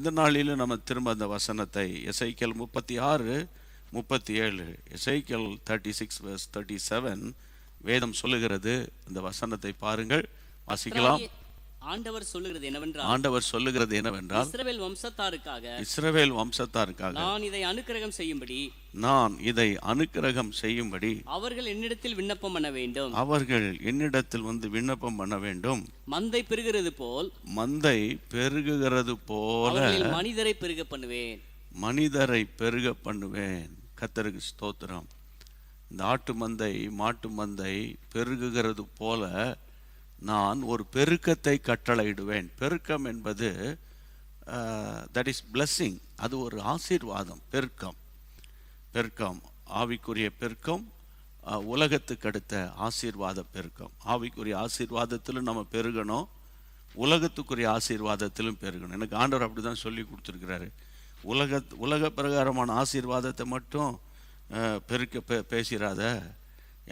இந்த நாளில் நம்ம திரும்ப அந்த வசனத்தை எசேக்கியேல் 36:37, எசேக்கியேல் 36:37 வேதம் சொல்லுகிறது. இந்த வசனத்தை பாருங்கள், வாசிக்கலாம். ஆண்டவர் சொல்லுகிறது என்னவென்றால் இஸ்ரவேல் வம்சத்தாருக்காக நான் இதை அனுக்கிரகம் செய்யும்படி அவர்கள் என்னிடத்தில் விண்ணப்பம் பண்ண வேண்டும். மந்தை பெருகுகிறது போல மனிதரை பெருக பண்ணுவேன். கர்த்தருக்கு ஸ்தோத்திரம். இந்த ஆட்டு மந்தை மாட்டு மந்தை பெருகுகிறது போல நான் ஒரு பெருக்கத்தை கட்டளையிடுவேன். பெருக்கம் என்பது தட் இஸ் பிளஸ்ஸிங், அது ஒரு ஆசீர்வாதம். பெருக்கம் ஆவிக்குரிய பெருக்கம், உலகத்துக்கு அடுத்த ஆசீர்வாத பெருக்கம். ஆவிக்குரிய ஆசீர்வாதத்திலும் நம்ம பெருகணும், உலகத்துக்குரிய ஆசீர்வாதத்திலும் பெருகணும். எனக்கு ஆண்டவர் அப்படி தான் சொல்லி கொடுத்துருக்கிறாரு. உலக பிரகாரமான ஆசீர்வாதத்தை மட்டும் பேசிடாத.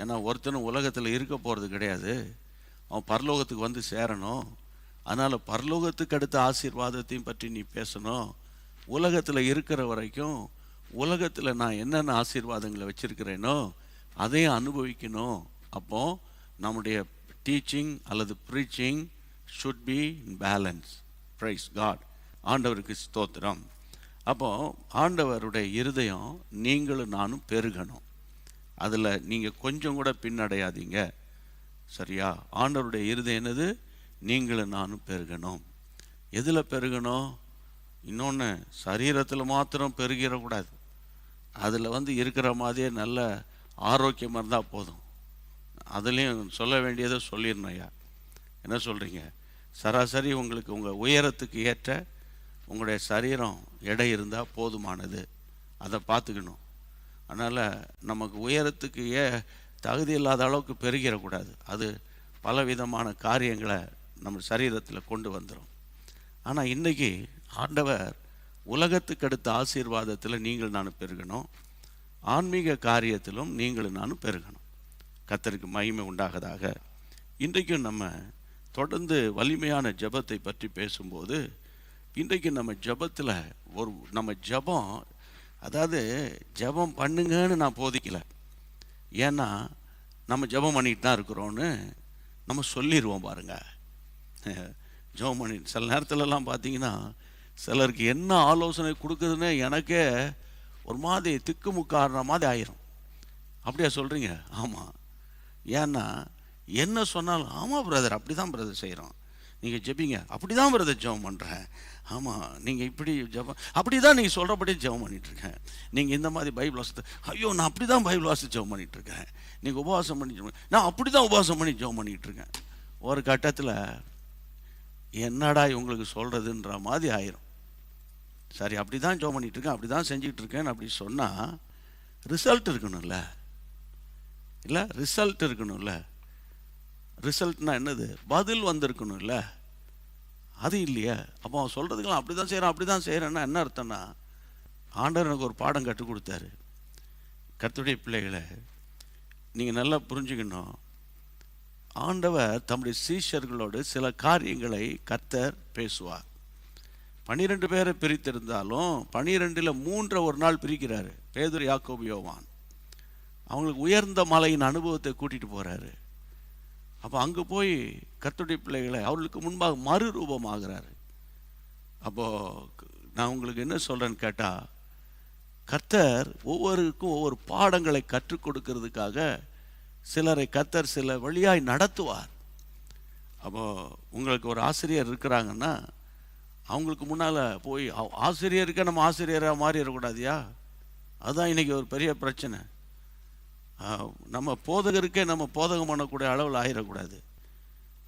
ஏன்னா ஒருத்தனும் உலகத்தில் இருக்க போகிறது கிடையாது, அவன் பரலோகத்துக்கு வந்து சேரணும். அதனால் பரலோகத்துக்கு அடுத்த ஆசீர்வாதத்தையும் பற்றி நீ பேசணும். உலகத்தில் இருக்கிற வரைக்கும் உலகத்தில் நான் என்னென்ன ஆசீர்வாதங்களை வச்சுருக்கிறேனோ அதையும் அனுபவிக்கணும். அப்போது நம்முடைய டீச்சிங் அல்லது preaching should be in balance. Praise God. ஆண்டவருக்கு ஸ்தோத்திரம். அப்போது ஆண்டவருடைய இருதயம் நீங்களும் நானும் பெருகணும். அதில் நீங்கள் கொஞ்சம் கூட பின்னடையாதீங்க, சரியா? ஆண்டவருடைய இருதயம் என்னது? நீங்களும் நானும் பெருகணும். எதில் பெருகணும்? இன்னொன்று, சரீரத்தில் மாத்திரம் பெருகிடக்கூடாது. அதில் இருக்கிற மாதிரியே நல்ல ஆரோக்கியமாக இருந்தால் போதும். அதுலேயும் சொல்ல வேண்டியதை சொல்லிடணும். ஐயா, என்ன சொல்கிறீங்க? சராசரி உங்களுக்கு உங்கள் உயரத்துக்கு ஏற்ற உங்களுடைய சரீரம் எடை இருந்தால் போதுமானது. அதை பார்த்துக்கணும். அதனால் நமக்கு உயரத்துக்கு தகுதி இல்லாத அளவுக்கு பெருகிடக்கூடாது. அது பலவிதமான காரியங்களை நம்ம சரீரத்தில் கொண்டு வந்துடும். ஆனால் இன்றைக்கி ஆண்டவர் உலகத்துக்கு அடுத்த ஆசீர்வாதத்தில் நீங்கள் நானும் பெருகணும், ஆன்மீக காரியத்திலும் நீங்களும் நானும் பெருகணும். கர்த்தருக்கு மகிமை உண்டாகதாக. இன்றைக்கும் நம்ம தொடர்ந்து வலிமையான ஜெபத்தை பற்றி பேசும்போது, இன்றைக்கு நம்ம ஜெபத்தில் நம்ம ஜெபம், அதாவது ஜெபம் பண்ணுங்கன்னு நான் போதிக்கலை. ஏன்னா நம்ம ஜெபம் பண்ணிட்டு தான் இருக்கிறோன்னு நம்ம சொல்லிடுவோம். பாருங்க, ஜெபம் பண்ணி சில நேரத்துலலாம் பார்த்தீங்கன்னா சிலருக்கு என்ன ஆலோசனை கொடுக்குதுன்னு எனக்கே ஒரு மாதிரி திக்குமுக்காடுற மாதிரி ஆயிரும். அப்படியா சொல்கிறீங்க? ஆமாம். ஏன்னா என்ன சொன்னாலும் ஆமாம் பிரதர், அப்படி தான் பிரதர் செய்கிறோம், நீங்கள் ஜெபிங்க, அப்படி தான் பிரதர் ஜெபம் பண்ணுறேன், ஆமாம் நீங்கள் இப்படி ஜெபம், அப்படி தான் நீங்கள் சொல்கிறபடி ஜெபம் பண்ணிகிட்ருக்கேன், நீங்கள் இந்த மாதிரி பைபிள் வாசத்தை, ஐயோ நான் அப்படி தான் பைபிள் வாசித்து ஜெபம் பண்ணிகிட்ருக்கேன், நீங்கள் உபவாசம் பண்ணி நான் அப்படி தான் உபவாசம் பண்ணி ஜெபம் பண்ணிகிட்ருக்கேன். ஒரு கட்டத்தில் என்னடா இவங்களுக்கு சொல்கிறதுன்ற மாதிரி ஆயிரும். சரி, அப்படி தான் ஜெபம் பண்ணிகிட்ருக்கேன், அப்படி தான் செஞ்சிகிட்ருக்கேன்னு அப்படி சொன்னால் ரிசல்ட் இருக்கணும்ல? இல்லை, ரிசல்ட் இருக்கணும்ல? ரிசல்ட்னா என்னது? பதில் வந்திருக்கணும்ல? அது இல்லையா? அப்போ அவன் சொல்கிறதுக்கெல்லாம் அப்படி தான் செய்கிறான், அப்படி தான் செய்கிறேன்னா என்ன அர்த்தம்னா, ஆண்டவர் எனக்கு ஒரு பாடம் கற்றுக் கொடுத்தாரு. கர்த்தருடைய பிள்ளைகளை நீங்கள் நல்லா புரிஞ்சுக்கணும். ஆண்டவர் தம்முடைய சீஷர்களோடு சில காரியங்களை கர்த்தர் பேசுவார். 12 பேரை பிரித்திருந்தாலும் 12ல் 3 ஒரு நாள் பிரிக்கிறாரு. பேதுரு, யாக்கோபு, யோவான். அவங்களுக்கு உயர்ந்த மலையின் அனுபவத்தை கூட்டிகிட்டு போகிறாரு. அப்போ அங்கே போய் கர்த்தருடைய பிள்ளைகளை அவர்களுக்கு முன்பாக மறுரூபமாகிறாரு. அப்போது நான் உங்களுக்கு என்ன சொல்கிறேன்னு கேட்டால், கர்த்தர் ஒவ்வொருக்கும் ஒவ்வொரு பாடங்களை கற்றுக் கொடுக்கறதுக்காக சிலரை கர்த்தர் சில வழியாய் நடத்துவார். அப்போது உங்களுக்கு ஒரு ஆசிரியர் இருக்கிறாங்கன்னா அவங்களுக்கு முன்னால் போய் ஆசிரியருக்கு நம்ம ஆசிரியராக மாறிடக்கூடாதியா? அதுதான் இன்றைக்கி ஒரு பெரிய பிரச்சனை. நம்ம போதகருக்கே நம்ம போதகம் பண்ணக்கூடிய அளவில் ஆகிடக்கூடாது.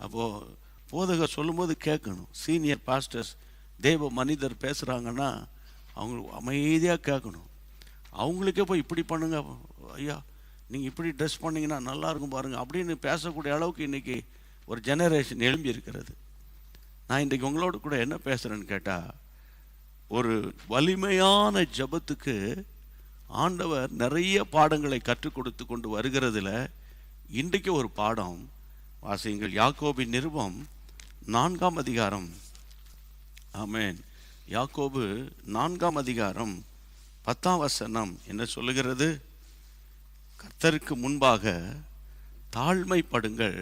அப்போது போதகர் சொல்லும்போது கேட்கணும். சீனியர் பாஸ்டர்ஸ், தேவ மனிதர் பேசுகிறாங்கன்னா அவங்களுக்கு அமைதியாக கேட்கணும். அவங்களுக்கே போய் இப்படி பண்ணுங்க ஐயா, நீங்கள் இப்படி ட்ரெஸ் பண்ணிங்கன்னா நல்லாயிருக்கும் பாருங்கள் அப்படின்னு பேசக்கூடிய அளவுக்கு இன்றைக்கி ஒரு ஜெனரேஷன் எழும்பி இருக்கிறது. நான் இன்றைக்கி உங்களோட கூட என்ன பேசுகிறேன்னு கேட்டால், ஒரு வலிமையான ஜெபத்துக்கு ஆண்டவர் நிறைய பாடங்களை கற்றுக் கொடுத்து கொண்டு வருகிறதுல இன்றைக்கு ஒரு பாடம் வாசியுங்கள். யாக்கோபின் நிருபம் 4ஆம் அதிகாரம். ஆமென். யாக்கோபு 4ஆம் அதிகாரம் 10ஆம் வசனம் என்ன சொல்லுகிறது? கர்த்தருக்கு முன்பாக தாழ்மைப்படுங்கள்,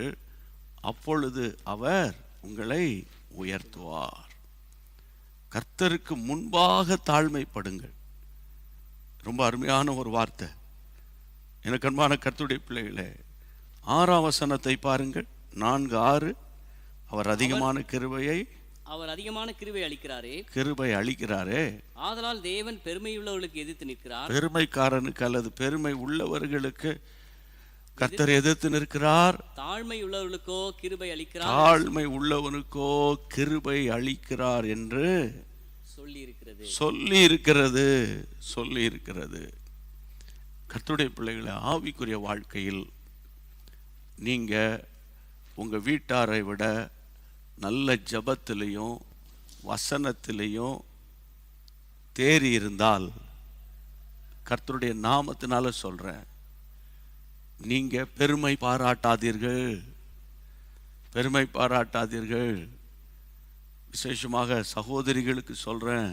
அப்பொழுது அவர் உங்களை உயர்த்துவார். கர்த்தருக்கு முன்பாக தாழ்மைப்படுங்கள். ரொம்ப அருமையான ஒரு வார்த்தை. எனக்கு அன்பான கர்த்தருடைய பிள்ளைகளே, 6ஆம் வசனத்தை பாருங்கள். 4:6. அவர் அதிகமான கிருபை அளிக்கிறாரே. ஆதலால் தேவன் பெருமையுள்ளவர்களுக்கு எதிர்த்து நிற்கிறார். பெருமைக்காரனுக்கு அல்லது பெருமை உள்ளவர்களுக்கு கர்த்தர் எதிர்த்து நிற்கிறார். தாழ்மை உள்ளவனுக்கோ கிருபை அளிக்கிறார் என்று சொல்லி இருக்கிறது. கர்த்தருடைய பிள்ளைகளை, ஆவிக்குரிய வாழ்க்கையில் நீங்க உங்க வீட்டாரை விட நல்ல ஜபத்திலையும் வசனத்திலையும் தேறி இருந்தால், கர்த்தருடைய நாமத்தினால சொல்றேன், நீங்க பெருமை பாராட்டாதீர்கள். விசேஷமாக சகோதரிகளுக்கு சொல்றேன்,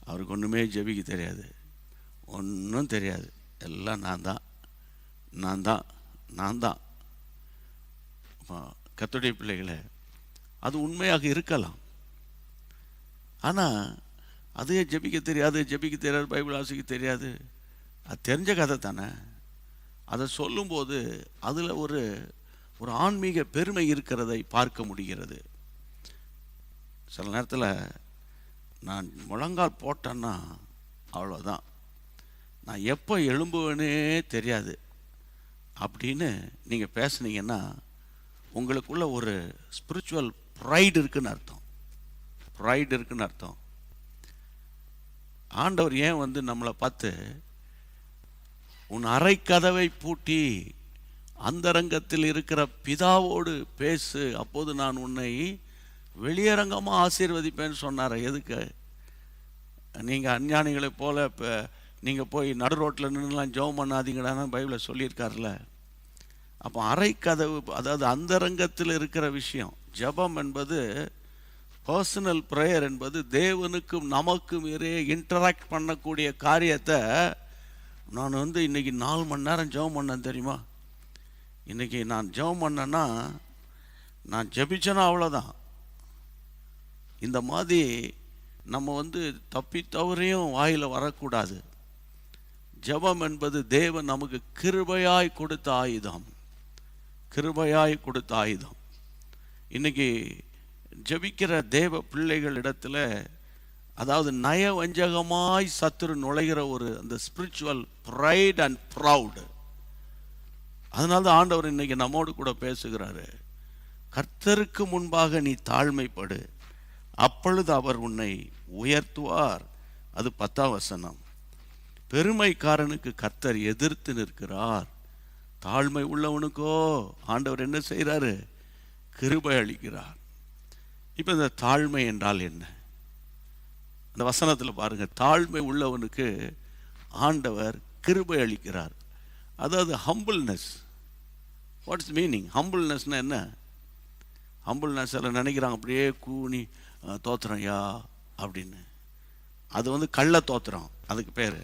அவருக்கு ஒண்ணுமே ஜெபிக்க தெரியாது, ஒன்றும் தெரியாது, எல்லாம் நான் தான். கர்த்தருடைய பிள்ளைகளே, அது உண்மையாக இருக்கலாம். ஆனால் அதே ஜெபிக்க தெரியாது, பைபிள் வாசிக்க தெரியாது, அது தெரிஞ்ச கதை தானே. அதை சொல்லும்போது அதில் ஒரு ஆன்மீக பெருமை இருக்கிறதை பார்க்க முடிகிறது. சில நேரத்தில் நான் முழங்கால் போட்டேன்னா அவ்வளோதான், நான் எப்போ எழும்புவேனே தெரியாது அப்படின்னு நீங்கள் பேசுனீங்கன்னா, உங்களுக்குள்ள ஒரு ஸ்பிரிச்சுவல் ப்ரைடு இருக்குன்னு அர்த்தம். ஆண்டவர் ஏன் நம்மளை பார்த்து, உன் அறை கதவை பூட்டி அந்தரங்கத்தில் இருக்கிற பிதாவோடு பேசு, அப்போது நான் உன்னை வெளியரங்கமாக ஆசீர்வதிப்பேன்னு சொன்னார். எதுக்கு? நீங்கள் அஞ்ஞானிகளை போல இப்போ நீங்கள் போய் நடு ரோட்டில் நின்றுலாம் ஜெபம் பண்ணாதீங்கடான்னு பைபிளை சொல்லியிருக்காருல்ல. அப்போ அறை கதவு, அதாவது அந்தரங்கத்தில் இருக்கிற விஷயம். ஜெபம் என்பது, பர்சனல் ப்ரேயர் என்பது தேவனுக்கும் நமக்கும் இன்டராக்ட் பண்ணக்கூடிய காரியத்தை. நான் இன்னைக்கு 4 மணி நேரம் ஜெபம் பண்ணேன் தெரியுமா? இன்னைக்கு நான் ஜெபம் பண்ணேன்னா, நான் ஜெபிச்சேன்னா அவ்வளோதான். இந்த மாதிரி நம்ம தப்பி தவறையும் வாயில் வரக்கூடாது. ஜெபம் என்பது தேவன் நமக்கு கிருபையாய் கொடுத்த ஆயுதம். இன்னைக்கு ஜெபிக்கிற தேவ பிள்ளைகளிடத்தில், அதாவது நயவஞ்சகமாய் சத்துரு நுழைகிற அந்த ஸ்பிரிச்சுவல் ப்ரைட் அண்ட் ப்ரவுட். அதனால தான் ஆண்டவர் இன்னைக்கு நம்மோடு கூட பேசுகிறாரு. கர்த்தருக்கு முன்பாக நீ தாழ்மைப்படு, அப்பொழுது அவர் உன்னை உயர்த்துவார். அது 10ஆம் வசனம். பெருமைக்காரனுக்கு கர்த்தர் எதிர்த்து நிற்கிறார், தாழ்மை உள்ளவனுக்கோ ஆண்டவர் என்ன செய்கிறாரு? கிருபை அளிக்கிறார். இப்போ இந்த தாழ்மை என்றால் என்ன? அந்த வசனத்தில் பாருங்க, தாழ்மை உள்ளவனுக்கு ஆண்டவர் கிருபை அளிக்கிறார். அதாவது ஹம்பிள்னஸ். Watts meaning? ஹம்பிள்னஸ்னா என்ன? ஹம்பிள்னஸ் எல்லாம் நினைக்கிறாங்க அப்படியே கூனி தோத்துறோம் யா அப்படின்னு. அது கள்ள தோத்துறோம், அதுக்கு பேர்.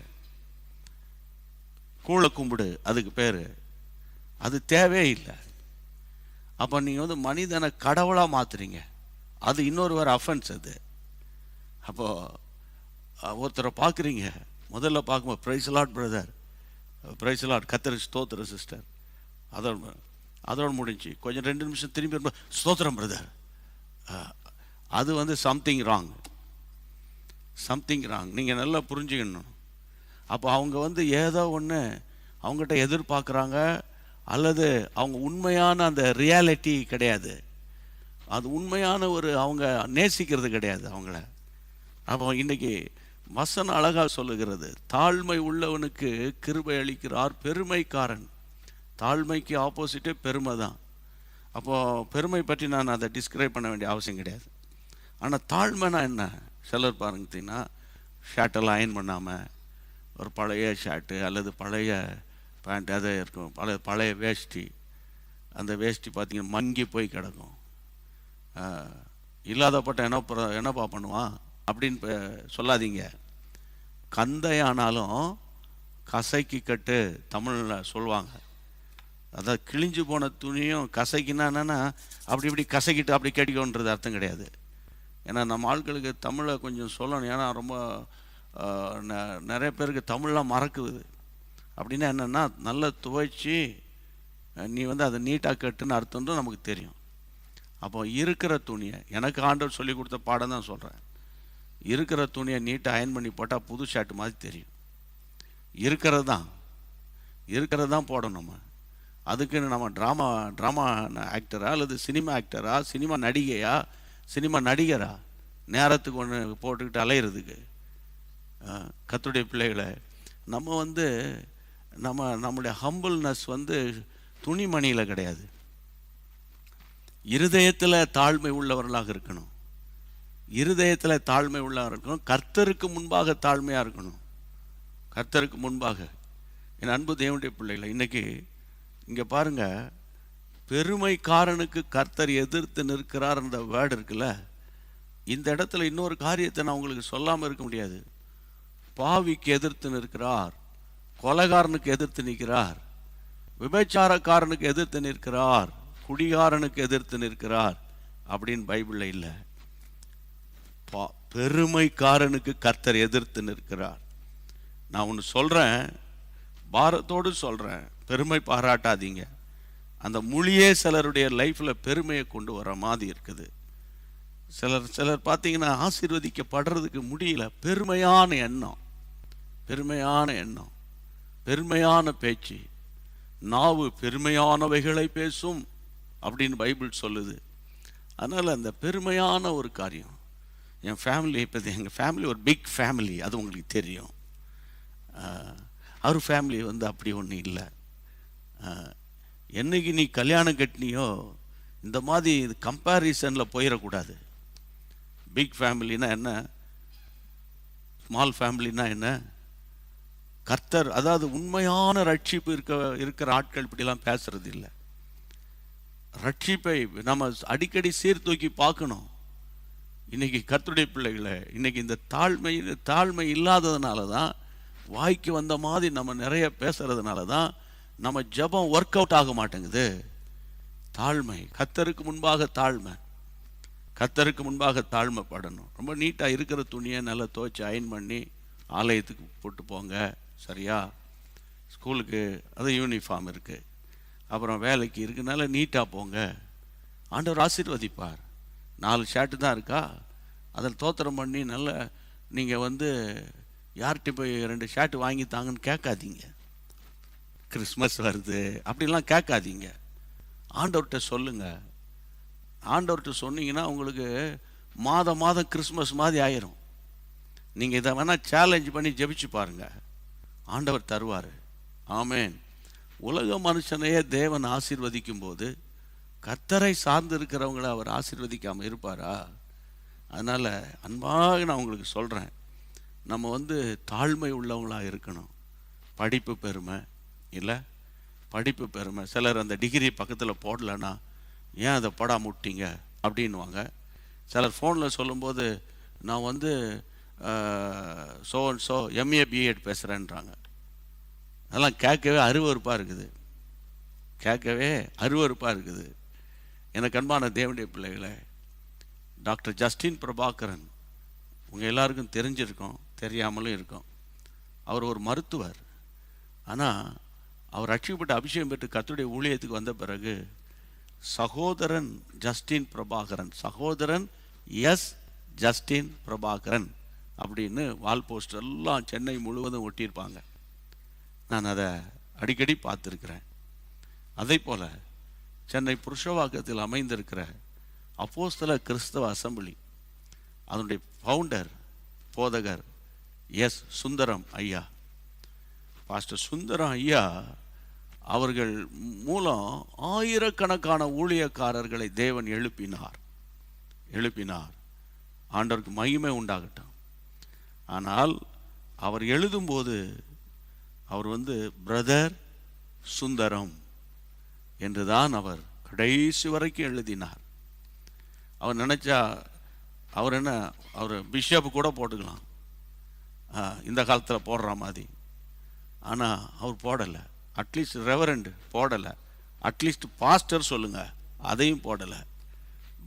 கூழ கும்பிடு, அதுக்கு பேர். அது தேவையே இல்லை. அப்போ நீங்கள் மனிதனை கடவுளாக மாற்றுறீங்க, அது இன்னொரு வேறு அஃபென்ஸ். அது அப்போது ஒருத்தரை பார்க்குறீங்க, முதல்ல பார்க்கும்போது praise Lord brother, praise Lord, கர்த்தர் ஸ்தோத்திர சிஸ்டர், அதோடு முடிஞ்சு கொஞ்சம் 2 நிமிஷம் திரும்பி ஸ்தோத்திரம் பிரதர். அது சம்திங் ராங். நீங்கள் நல்லா புரிஞ்சுக்கணும். அப்போ அவங்க ஏதோ ஒன்று அவங்ககிட்ட எதிர்பார்க்குறாங்க, அல்லது அவங்க உண்மையான அந்த ரியாலிட்டி கிடையாது, அது உண்மையான அவங்க நேசிக்கிறது கிடையாது அவங்கள. அப்போ இன்னைக்கு வசனம் அழகாக சொல்லுகிறது, தாழ்மை உள்ளவனுக்கு கிருபை அளிக்கிறார். பெருமைக்காரன், தாழ்மைக்கு ஆப்போசிட்டே பெருமை தான். அப்போது பெருமை பற்றி நான் அதை டிஸ்கிரைப் பண்ண வேண்டிய அவசியம் கிடையாது. ஆனால் தாழ்மைனா என்ன? சிலர் பாருங்கன்னா ஷர்ட்டெல்லாம் அயன் பண்ணாமல் ஒரு பழைய ஷர்ட்டு அல்லது பழைய பேண்ட் அதே இருக்கும், பழைய வேஷ்டி, அந்த வேஷ்டி பார்த்திங்கன்னா மங்கி போய் கிடக்கும். இல்லாதப்பட்ட என்னப்பா பண்ணுவான்? அப்படின்னு சொல்லாதீங்க. கந்தையானாலும் கசைக்கு கட்டு தமிழில் சொல்லுவாங்க. அதாவது கிழிஞ்சு போன துணியும் கசைக்குன்னா என்னென்னா அப்படி இப்படி கசைக்கிட்டு அப்படி கட்டிக்கோன்றது அர்த்தம் கிடையாது. ஏன்னா நம்ம ஆட்களுக்கு தமிழை கொஞ்சம் சொல்லணும். ஏன்னா ரொம்ப நிறைய பேருக்கு தமிழ்லாம் மறக்குது. அப்படின்னா என்னென்னா நல்லா துவைச்சி நீ வந்து அதை நீட்டாக கட்டுன்னு அர்த்தம்ன்றது நமக்கு தெரியும். அப்போ இருக்கிற துணியை, எனக்கு ஆண்டவர் சொல்லி கொடுத்த பாடம் தான் சொல்கிறேன், இருக்கிற துணியை நீட்டாக அயன் பண்ணி போட்டால் புது ஷர்ட் மாதிரி தெரியும். இருக்கிறது தான் போடணும். நம்ம அதுக்குன்னு நம்ம ட்ராமா ஆக்டரா அல்லது சினிமா ஆக்டரா, சினிமா நடிகையா, சினிமா நடிகரா நேரத்துக்கு ஒன்று போட்டுக்கிட்டு அலையிறதுக்கு? கர்த்தருடைய பிள்ளைகளை, நம்ம வந்து நம்முடைய ஹம்பிள்னஸ் வந்து துணிமணியில் கிடையாது, இருதயத்தில் தாழ்மை உள்ளவர்களாக இருக்கணும். இருதயத்தில் தாழ்மை உள்ளவராக இருக்கணும். கர்த்தருக்கு முன்பாக தாழ்மையாக இருக்கணும். கர்த்தருக்கு முன்பாக. என் அன்பு தேவனுடைய பிள்ளைகளை, இன்னைக்கு இங்கே பாருங்க, பெருமைக்காரனுக்கு கர்த்தர் எதிர்த்து நிற்கிறார் என்ற வேர்டு இருக்குல்ல, இந்த இடத்துல இன்னொரு காரியத்தை நான் உங்களுக்கு சொல்லாமல் இருக்க முடியாது. பாவிக்கு எதிர்த்து நிற்கிறார், கொலைகாரனுக்கு எதிர்த்து நிற்கிறார், விபச்சாரக்காரனுக்கு எதிர்த்து நிற்கிறார், குடிகாரனுக்கு எதிர்த்து நிற்கிறார் அப்படின்னு பைபிளில் இல்லை. பெருமைக்காரனுக்கு கர்த்தர் எதிர்த்து நிற்கிறார். நான் ஒன்று சொல்கிறேன், பாரத்தோடு சொல்கிறேன், பெருமை பாராட்டாதீங்க. அந்த மொழியே சிலருடைய லைஃப்பில் பெருமையை கொண்டு வர மாதிரி இருக்குது. சிலர் பார்த்தீங்கன்னா ஆசீர்வதிக்கப்படுறதுக்கு முடியல. பெருமையான எண்ணம், பெருமையான பேச்சு, நாவு பெருமையானவைகளை பேசும் அப்படின்னு பைபிள் சொல்லுது. அதனால் அந்த பெருமையான ஒரு காரியம், என் ஃபேமிலி, இப்போ எங்கள் ஃபேமிலி ஒரு பிக் ஃபேமிலி, அது உங்களுக்கு தெரியும். அவர் ஃபேமிலி வந்து அப்படி ஒன்றும் இல்லை. என்னைக்கு நீ கல்யாணம் கட்டினியோ இந்த மாதிரி கம்பேரிசனில் போயிடக்கூடாது. பிக் ஃபேமிலினா என்ன, ஸ்மால் ஃபேமிலினா என்ன? கர்த்தர், அதாவது உண்மையான ரட்சிப்பு இருக்கிற ஆட்கள் இப்படிலாம் பேசுறது இல்லை. ரட்சிப்பை நம்ம அடிக்கடி சீர்தூக்கி பார்க்கணும். இன்னைக்கு கர்த்தருடைய பிள்ளைகளை, இன்னைக்கு இந்த தாழ்மை இல்லாததுனால தான், வாய்க்கு வந்த மாதிரி நம்ம நிறைய பேசுறதுனால தான் நம்ம ஜெபம் ஒர்க் அவுட் ஆக மாட்டேங்குது. தாழ்மை, கர்த்தருக்கு முன்பாக தாழ்மை, கர்த்தருக்கு முன்பாக தாழ்மைப்படணும். ரொம்ப நீட்டாக இருக்கிற துணியை நல்லா துவைச்சி அயன் பண்ணி ஆலயத்துக்கு போட்டு போங்க, சரியா? ஸ்கூலுக்கு அது யூனிஃபார்ம் இருக்குது, அப்புறம் வேலைக்கு இருக்குனால நீட்டாக போங்க, ஆண்டவர் ஆசீர்வதிப்பார். 4 ஷர்ட்டு தான் இருக்கா, அதில் தோத்திரம் பண்ணி நல்ல நீங்கள் வந்து யார்கிட்ட போய் 2 ஷர்ட் வாங்கி தாங்கன்னு கேட்காதீங்க. கிறிஸ்மஸ் வருது அப்படிலாம் கேட்காதீங்க. ஆண்டவர்கிட்ட சொல்லுங்கள். ஆண்டவர்கிட்ட சொன்னீங்கன்னா உங்களுக்கு மாதம் கிறிஸ்மஸ் மாதிரி ஆயிரும். நீங்கள் இதை வேணால் சேலஞ்ச் பண்ணி ஜெபிச்சு பாருங்கள், ஆண்டவர் தருவார். ஆமேன். உலக மனுஷனையே தேவன் ஆசீர்வதிக்கும் போது கர்த்தரை சார்ந்து இருக்கிறவங்கள அவர் ஆசீர்வதிக்காமல் இருப்பாரா? அதனால் அன்பாக நான் உங்களுக்கு சொல்கிறேன், நம்ம வந்து தாழ்மை உள்ளவங்களாக இருக்கணும். படிப்பு பெருமை இல்லை, படிப்பு பெருமை. சிலர் அந்த டிகிரி பக்கத்தில் போடலைன்னா ஏன் அதை போடாம விட்டீங்க அப்படின்வாங்க. சிலர் ஃபோனில் சொல்லும்போது நான் வந்து ஸோ எம்ஏ பிஎட் பேசுகிறேன்றாங்க. அதெல்லாம் கேட்கவே அருவருப்பாக இருக்குது. எனக்கு அன்பான தேவனுடைய பிள்ளைகளை, டாக்டர் ஜஸ்டின் பிரபாகரன் உங்கள் எல்லாருக்கும் தெரிஞ்சிருக்கோம், தெரியாமலும் இருக்கும். அவர் ஒரு மருத்துவர். ஆனால் அவர் ரட்சிக்கப்பட்ட அபிஷேகம் பெற்று கர்த்தருடைய ஊழியத்துக்கு வந்த பிறகு சகோதரன் ஜஸ்டின் பிரபாகரன், சகோதரன் எஸ் ஜஸ்டின் பிரபாகரன் அப்படின்னு வால் போஸ்டர் எல்லாம் சென்னை முழுவதும் ஒட்டியிருப்பாங்க. நான் அதை அடிக்கடி பார்த்துருக்கிறேன். அதே போல் சென்னை புருஷவாக்கத்தில் அமைந்திருக்கிற அப்போஸ்தல கிறிஸ்தவ அசம்பிளி, அதனுடைய ஃபவுண்டர் போதகர் எஸ் சுந்தரம் ஐயா, பாஸ்டர் சுந்தரம் ஐயா அவர்கள் மூலம் ஆயிரக்கணக்கான ஊழியக்காரர்களை தேவன் எழுப்பினார். ஆண்டவருக்கு மகிமை உண்டாகட்டும். ஆனால் அவர் எழுதும்போது அவர் வந்து பிரதர் சுந்தரம் என்றுதான் அவர் கடைசி வரைக்கும் எழுதினார். அவர் நினைச்சா அவர் என்ன, அவர் பிஷப் கூட போட்டுக்கலாம், இந்த காலத்தில் போடுற மாதிரி. ஆனால் அவர் போடலை. அட்லீஸ்ட் ரெவரண்ட் போடலை, அட்லீஸ்ட் பாஸ்டர் சொல்லுங்கள், அதையும் போடலை.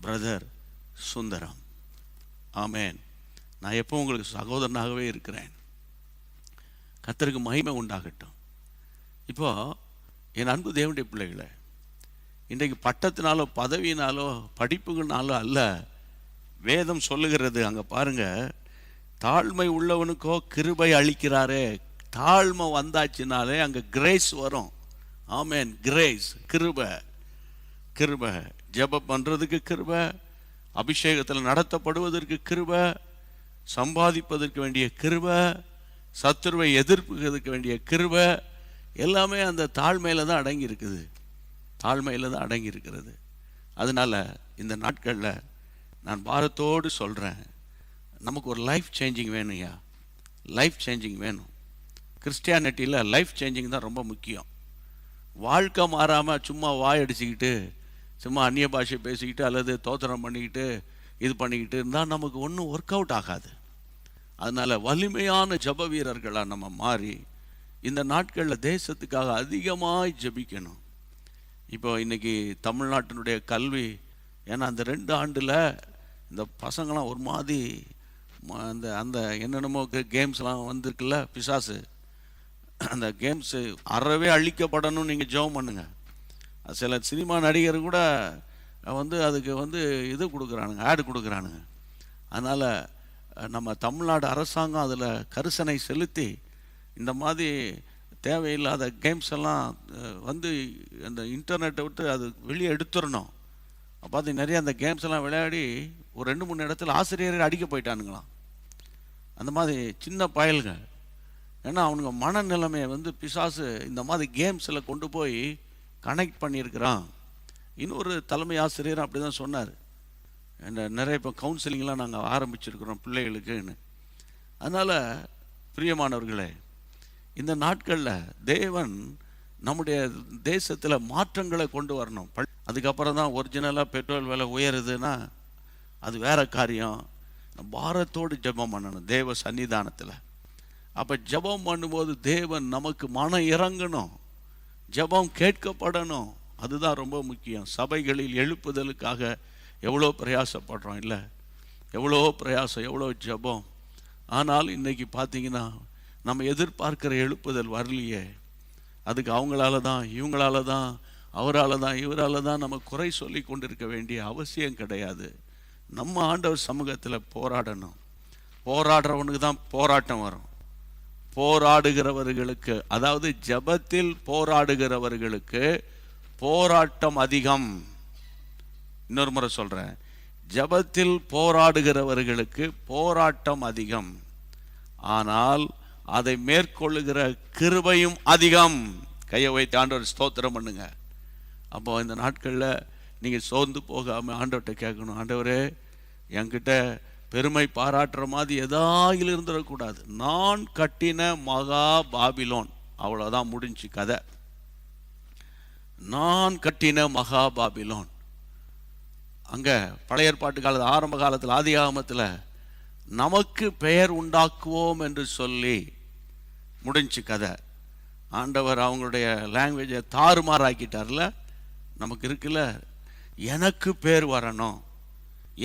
பிரதர் சுந்தரம். ஆமேன். நான் எப்போ உங்களுக்கு சகோதரனாகவே இருக்கிறேன். கர்த்தருக்கு மகிமை உண்டாகட்டும். இப்போ என் அன்பு தேவனுடைய பிள்ளைகளை, இன்றைக்கு பட்டத்தினாலோ பதவியினாலோ படிப்புகள்னாலோ அல்ல, வேதம் சொல்லுகிறது. அங்கே பாருங்க, தாழ்மை உள்ளவனுக்கோ கிருபை அளிக்கிறாரே. தாழ்மை வந்தாச்சுனாலே அங்கே கிரேஸ் வரும். ஆமேன். கிரேஸ், கிருபை. கிருபை ஜெபம் பண்ணுறதுக்கு கிருபை, அபிஷேகத்தில் நடத்தப்படுவதற்கு கிருபை, சம்பாதிப்பதற்கு வேண்டிய கிருபை, சத்துருவை எதிர்ப்புகிறதுக்கு வேண்டிய கிருபை, எல்லாமே அந்த தாழ்மையில் தான் அடங்கி இருக்குது. தாழ்மையில் தான் அடங்கி இருக்கிறது. அதனால இந்த நாட்களில் நான் பாரத்தோடு சொல்கிறேன், நமக்கு ஒரு லைஃப் சேஞ்சிங் வேணும்யா. லைஃப் சேஞ்சிங் வேணும். கிறிஸ்டியானிட்டியில் லைஃப் சேஞ்சிங் தான் ரொம்ப முக்கியம். வாழ்க்கை மாறாமல் சும்மா வாய் அடிச்சுக்கிட்டு, சும்மா அந்நிய பாஷை பேசிக்கிட்டு அல்லது தோத்திரம் பண்ணிக்கிட்டு இது பண்ணிக்கிட்டு இருந்தால் நமக்கு ஒன்றும் ஒர்க் அவுட் ஆகாது. அதனால் வலிமையான ஜப வீரர்களாக நம்ம மாறி இந்த நாட்களில் தேசத்துக்காக அதிகமாக ஜபிக்கணும். இப்போ இன்றைக்கி தமிழ்நாட்டினுடைய கல்வி, ஏன்னா அந்த 2 ஆண்டில் இந்த பசங்களாம் ஒரு மாதிரி அந்த அந்த என்னென்னமோ கேம்ஸ்லாம் வந்திருக்குல்ல, பிசாசு, அந்த கேம்ஸு அறவே அழிக்கப்படணும்னு நீங்கள் ஜெபம் பண்ணுங்க. சில சினிமா நடிகர் கூட அதுக்கு இது கொடுக்குறானுங்க, ஆடு கொடுக்குறானுங்க. அதனால் நம்ம தமிழ்நாடு அரசாங்கம் அதில் கரிசனை செலுத்தி இந்த மாதிரி தேவையில்லாத கேம்ஸ் எல்லாம் அந்த இன்டர்நெட்டை விட்டு அது வெளியே எடுத்துடணும். பார்த்து நிறைய அந்த கேம்ஸ் எல்லாம் விளையாடி ஒரு 2-3 இடத்துல ஆசிரியரை அடிக்க போயிட்டானுங்களாம். அந்த மாதிரி சின்ன பயல்க. ஏன்னா அவனுங்க மனநிலைமையை பிசாசு இந்த மாதிரி கேம்ஸில் கொண்டு போய் கனெக்ட் பண்ணியிருக்கிறான். இன்னொரு தலைமை ஆசிரியர் அப்படி தான் சொன்னார். நிறைய இப்போ கவுன்சிலிங்லாம் நாங்கள் ஆரம்பிச்சிருக்கிறோம் பிள்ளைகளுக்குன்னு. அதனால் பிரியமானவர்களே, இந்த நாட்களில் தேவன் நம்முடைய தேசத்தில் மாற்றங்களை கொண்டு வரணும். அதுக்கப்புறம் தான் ஒரிஜினலாக பெட்ரோல் விலை உயருதுன்னா அது வேற காரியம். பாரத்தோடு ஜெபம் பண்ணணும் தேவ சன்னிதானத்தில். அப்போ ஜெபம் பண்ணும்போது தேவன் நமக்கு மனம் இறங்கணும், ஜெபம் கேட்கப்படணும். அதுதான் ரொம்ப முக்கியம். சபைகளில் எழுப்புதலுக்காக எவ்வளோ பிரயாசப்படுறோம் இல்லை, எவ்வளோ பிரயாசம், எவ்வளோ ஜெபம். ஆனால் இன்றைக்கி பார்த்தீங்கன்னா நம்ம எதிர்பார்க்கிற எழுப்புதல் வரலையே. அதுக்கு அவங்களால தான், இவங்களால தான், அவரால் தான், இவரால் தான் நம்ம குறை சொல்லி கொண்டிருக்க வேண்டிய அவசியம் கிடையாது. நம்ம ஆண்டவர் சமூகத்தில் போராடணும். போராடுறவனுக்கு தான் போராட்டம் வரும். போராடுகிறவர்களுக்கு, அதாவது ஜெபத்தில் போராடுகிறவர்களுக்கு போராட்டம் அதிகம். இன்னொரு முறை சொல்கிறேன், ஜெபத்தில் போராடுகிறவர்களுக்கு போராட்டம் அதிகம், ஆனால் அதை மேற்கொள்ளுகிற கிருபையும் அதிகம். கையை வைத்து ஆண்டவர் ஸ்தோத்திரம் பண்ணுங்க. அப்போ இந்த நாட்களில் நீங்கள் சோர்ந்து போகாமல் ஆண்டவர்கிட்ட கேட்கணும், ஆண்டவரே என்கிட்ட பெருமை பாராட்டுற மாதிரி எதாயில் இருந்துடக்கூடாது. நான் கட்டின மகா பாபிலோன், அவ்வளோதான் முடிஞ்சு கதை. நான் கட்டின மகா பாபிலோன். அங்கே பழைய ஏற்பாட்டு காலத்தில், ஆரம்ப காலத்தில், ஆதியாகமத்தில் நமக்கு பெயர் உண்டாக்குவோம் என்று சொல்லி முடிஞ்சு கதை. ஆண்டவர் அவங்களுடைய லாங்குவேஜை தாறுமாறாக்கிட்டார்ல. நமக்கு இருக்குல்ல, எனக்கு பேர் வரணும்,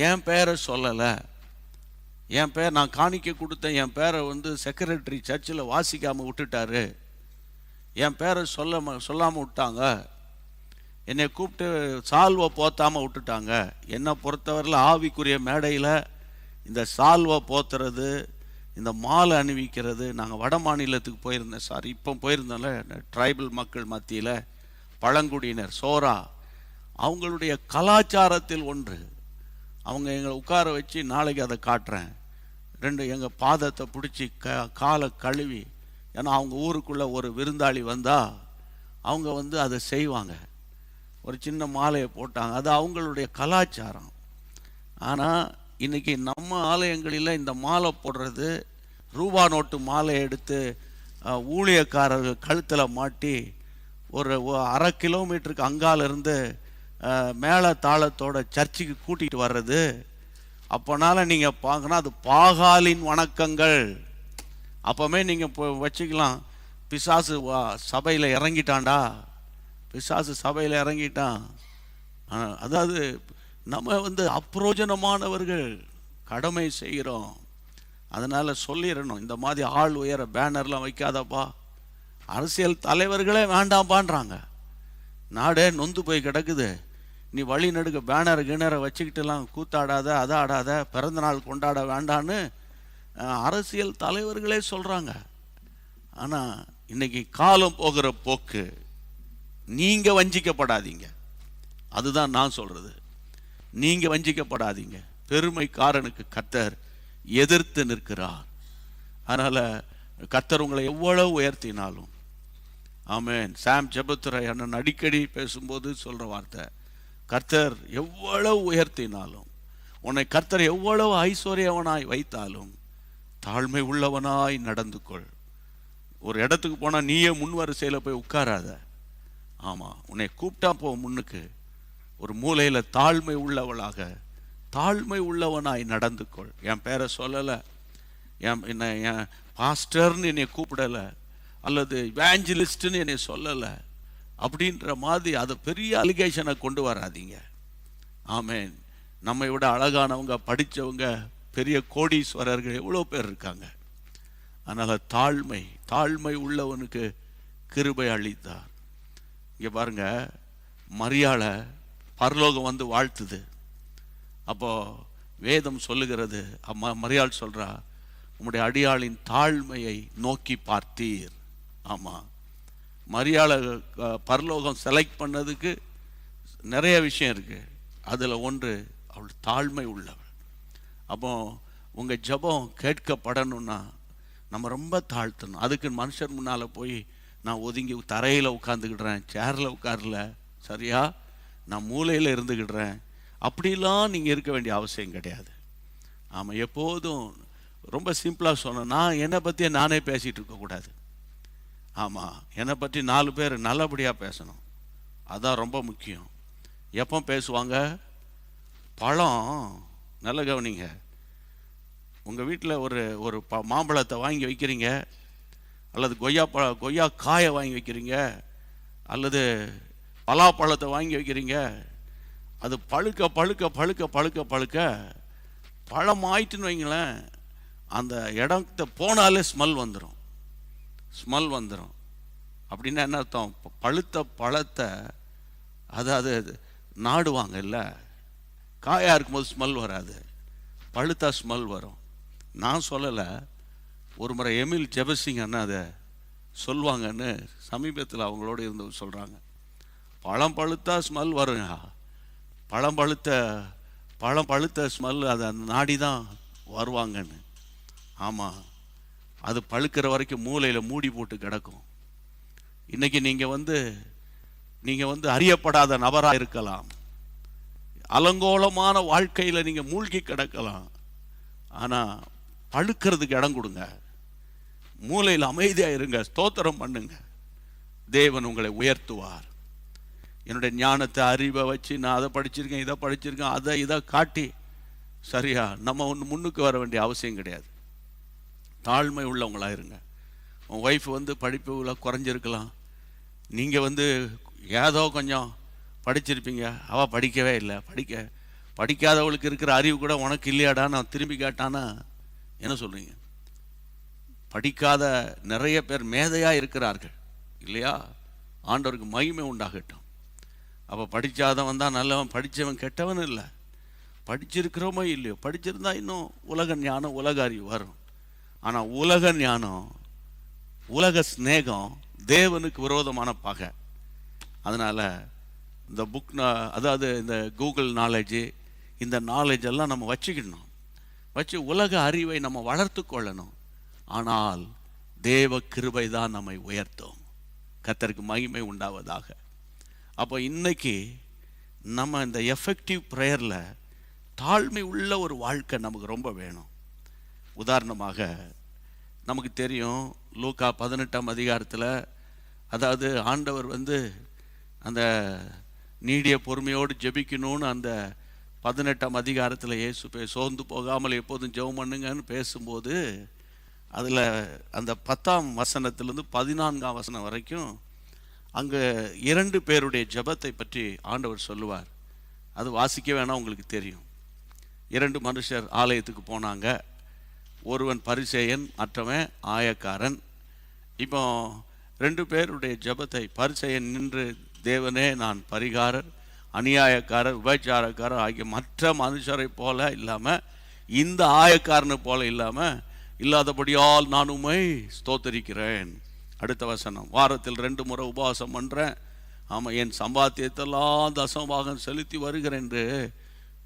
என் பேரை சொல்லலை, என் பேர் நான் காணிக்க கொடுத்தேன், என் பேரை செக்ரட்டரி சர்ச்சில் வாசிக்காமல் விட்டுட்டாரு, என் பேரை சொல்லாமல் விட்டாங்க, என்னை கூப்பிட்டு சால்வை போத்தாமல் விட்டுட்டாங்க. என்னை பொறுத்தவரையில் ஆவிக்குரிய மேடையில் இந்த சால்வை போத்துறது, இந்த மாலை அணிவிக்கிறது, நாங்கள் வட மாநிலத்துக்கு போயிருந்தேன் சார், இப்போ போயிருந்தோம்ல, ட்ரைபல் மக்கள் மத்தியில் பழங்குடியினர் சோரா, அவங்களுடைய கலாச்சாரத்தில் ஒன்று. அவங்க எங்களை உட்கார வச்சு, நாளைக்கு அதை காட்டுறேன், 2 எங்கள் பாதத்தை பிடிச்சி காலை கழுவி, ஏன்னா அவங்க ஊருக்குள்ளே ஒரு விருந்தாளி வந்தால் அவங்க அதை செய்வாங்க, ஒரு சின்ன மாலையை போட்டாங்க. அது அவங்களுடைய கலாச்சாரம். ஆனால் இன்றைக்கி நம்ம ஆலயங்களில் இந்த மாலை போடுறது, ரூபா நோட்டு மாலையை எடுத்து ஊழியக்காரர்கள் கழுத்தில் மாட்டி ஒரு 1/2 கிலோமீட்டருக்கு அங்காலிருந்து மேள தாளத்தோட சர்ச்சுக்கு கூட்டிகிட்டு வர்றது, அப்போனால நீங்கள் பார்க்கணும், அது பாகாலின் வணக்கங்கள். அப்போவே நீங்கள் இப்போ வச்சுக்கலாம், பிசாசு சபையில் இறங்கிட்டான்டா, பிசாசு சபையில் இறங்கிட்டான். அதாவது நம்ம அப்பிரோஜனமானவர்கள், கடமை செய்கிறோம். அதனால் சொல்லிடணும், இந்த மாதிரி ஆள் உயர பேனர்லாம் வைக்காதப்பா. அரசியல் தலைவர்களே வேண்டாம்பான்றாங்க. நாடே நொந்து போய் கிடக்குது. நீ வழி நடுக்க பேனர் கிணரை வச்சுக்கிட்டுலாம் கூத்தாடாத, அதை ஆடாத, பிறந்த நாள் கொண்டாட வேண்டான்னு அரசியல் தலைவர்களே சொல்கிறாங்க. ஆனால் இன்னைக்கு காலம் போகிற போக்கு, நீங்கள் வஞ்சிக்கப்படாதீங்க. அதுதான் நான் சொல்கிறது. நீங்கள் வஞ்சிக்கப்படாதீங்க. பெருமைக்காரனுக்கு கர்த்தர் எதிர்த்து நிற்கிறார். அதனால் கர்த்தர் உங்களை எவ்வளவு உயர்த்தினாலும், ஆமென். சாம் ஜெபத்துரை அண்ணன் அடிக்கடி பேசும்போது சொல்கிற வார்த்தை, கர்த்தர் எவ்வளவு உயர்த்தினாலும், உன்னை கர்த்தர் எவ்வளவு ஐஸ்வர்யவனாய் வைத்தாலும், தாழ்மை உள்ளவனாய் நடந்து கொள். ஒரு இடத்துக்கு போனால் நீயே முன் வரிசையில் போய் உட்காராத. ஆமாம், உன்னை கூப்பிட்டா போ முன்னுக்கு. ஒரு மூலையில் தாழ்மை உள்ளவளாக, தாழ்மை உள்ளவனாய் நடந்து கொள். என் பேரை சொல்லலை, என் பாஸ்டர்னு என்னை கூப்பிடலை, அல்லது இவாஞ்சலிஸ்ட்னு என்னை சொல்லலை அப்படின்ற மாதிரி அதை பெரிய அலிகேஷனை கொண்டு வராதீங்க. ஆமென். நம்மை விட அழகானவங்க, படித்தவங்க, பெரிய கோடீஸ்வரர்கள் எவ்வளோ பேர் இருக்காங்க. அதனால் தாழ்மை உள்ளவனுக்கு கிருபை அளித்தார். இங்கே பாருங்க, மரியாளை பரலோகம் வாழ்த்துது. அப்போ வேதம் சொல்லுகிறது, மரியாள் சொல்றா, உம்முடைய அடியாளின் தாழ்மையை நோக்கி பார்த்தீர். ஆமாம், மரியாளை பரலோகம் செலக்ட் பண்ணதுக்கு நிறைய விஷயம் இருக்கு. அதில் ஒன்று, அவள் தாழ்மை உள்ளவள். அப்போ உங்கள் ஜெபம் கேட்கப்படணும்னா நம்ம ரொம்ப தாழ்த்தணும். அதுக்கு மனுஷன் முன்னால் போய் நான் ஒதுங்கி தரையில் உட்காந்துக்கிடுறேன், சேரில் உட்காரல, சரியா, நான் மூலையில் இருந்துக்கிடுறேன், அப்படிலாம் நீங்கள் இருக்க வேண்டிய அவசியம் கிடையாது. ஆமாம், எப்போதும் ரொம்ப சிம்பிளாக சொன்னேன், நான் என்னை பற்றியே நானே பேசிகிட்டு இருக்கக்கூடாது. ஆமாம், என்னை பற்றி 4 பேர் நல்லபடியாக பேசணும். அதுதான் ரொம்ப முக்கியம். எப்போ பேசுவாங்க? பழம், நல்ல கவனிங்க. உங்கள் வீட்டில் ஒரு மாம்பழத்தை வாங்கி வைக்கிறீங்க, அல்லது கொய்யா காயை வாங்கி வைக்கிறீங்க, அல்லது பலாப்பழத்தை வாங்கி வைக்கிறீங்க. அது பழுக்க பழுக்க பழுக்க பழுக்க பழுக்க பழம் ஆயிட்டுன்னு வைங்களேன், அந்த இடத்த போனாலே ஸ்மெல் வந்துடும். அப்படின்னா என்ன அர்த்தம்? பழுத்த பழத்தை அது நாடுவாங்க இல்லை, காயாக இருக்கும்போது ஸ்மெல் வராது, பழுத்தா ஸ்மெல் வரும். நான் சொல்லலை, ஒரு முறை எமில் ஜெபசிங் அண்ணா அதை சொல்லுவாங்கன்னு சமீபத்தில் அவங்களோட இருந்து சொல்கிறாங்க. பழம் பழுத்தா ஸ்மெல் வருங்க, பழம் பழுத்த ஸ்மெல் அதை நாடி தான் வருவாங்கன்னு. ஆமாம், அது பழுக்கிற வரைக்கும் மூலையில் மூடி போட்டு கிடக்கும். இன்றைக்கி நீங்கள் அறியப்படாத நபராக இருக்கலாம், அலங்கோலமான வாழ்க்கையில் நீங்கள் மூழ்கி கிடக்கலாம். ஆனால் பழுக்கிறதுக்கு இடம் கொடுங்க, மூலையில் அமைதியாக இருங்க, ஸ்தோத்திரம் பண்ணுங்க, தேவன் உங்களை உயர்த்துவார். என்னுடைய ஞானத்தை, அறிவை வச்சு நான் அதை படிச்சிருக்கேன், இதை படிச்சிருக்கேன், இதை காட்டி சரியா நம்ம ஒன்று முன்னுக்கு வர வேண்டிய அவசியம் கிடையாது. தாழ்மை உள்ளவங்களாக இருங்க. உன் ஒய்ஃப் படிப்புல குறைஞ்சிருக்கலாம், நீங்கள் ஏதோ கொஞ்சம் படிச்சிருப்பீங்க, அவள் படிக்கவே இல்லை. படிக்காதவளுக்கு இருக்கிற அறிவு கூட உனக்கு இல்லையாடா நான் திரும்பி கேட்டானா என்ன சொல்கிறீங்க? படிக்காத நிறைய பேர் மேதையாக இருக்கிறார்கள் இல்லையா? ஆண்டவருக்கு மகிமை உண்டாகட்டும். அப்போ படித்தாதவன் தான் நல்லவன், படித்தவன் கெட்டவன் இல்லை. படிச்சிருக்கிறோமோ இல்லையோ, படிச்சிருந்தா இன்னும் உலக ஞானம், உலக அறிவு வரும். ஆனால் உலக ஞானம், உலக ஸ்நேகம் தேவனுக்கு விரோதமான பகை. அதனால் இந்த அதாவது இந்த கூகுள் நாலேஜு, இந்த நாலேஜ் எல்லாம் நம்ம வச்சுக்கணும், வச்சு உலக அறிவை நம்ம வளர்த்து கொள்ளணும். ஆனால் தேவ கிருபை தான் நம்மை உயர்த்தும். கர்த்தருக்கு மகிமை உண்டாவதாக. அப்போ இன்னைக்கு நம்ம இந்த எஃபெக்டிவ் ப்ரேயரில் தாழ்மை உள்ள ஒரு வாழ்க்கை நமக்கு ரொம்ப வேணும். உதாரணமாக நமக்கு தெரியும், லூக்கா 18ஆம் அதிகாரத்தில், அதாவது ஆண்டவர் அந்த நீடிய பொறுமையோடு ஜெபிக்கணும்னு அந்த 18ஆம் அதிகாரத்தில் இயேசு சோர்ந்து போகாமல் எப்போதும் ஜெபம் பண்ணுங்கன்னு பேசும்போது அதில் அந்த 10ஆம் வசனத்திலிருந்து 14ஆம் வசனம் வரைக்கும் அங்கே 2 பேருடைய ஜெபத்தை பற்றி ஆண்டவர் சொல்லுவார். அது வாசிக்க வேணாம், உங்களுக்கு தெரியும். 2 மனுஷர் ஆலயத்துக்கு போனாங்க. ஒருவன் பரிசேயன், மற்றவன் ஆயக்காரன். இப்போ 2 பேருடைய ஜெபத்தை, பரிசேயன் நின்று, தேவனே நான் பரிகாரர், அநியாயக்காரர், விபச்சாரக்காரர் ஆகிய மற்ற மனுஷரை போல இல்லாமல், இந்த ஆயக்காரனை போல இல்லாதபடியால் நான் உம்மை ஸ்தோத்தரிக்கிறேன். அடுத்த வசனம், வாரத்தில் 2 முறை உபவாசம் பண்ணுறேன், ஆமாம், என் சம்பாத்தியத்தெல்லாம் தசமபாகம் செலுத்தி வருகிறேன் என்று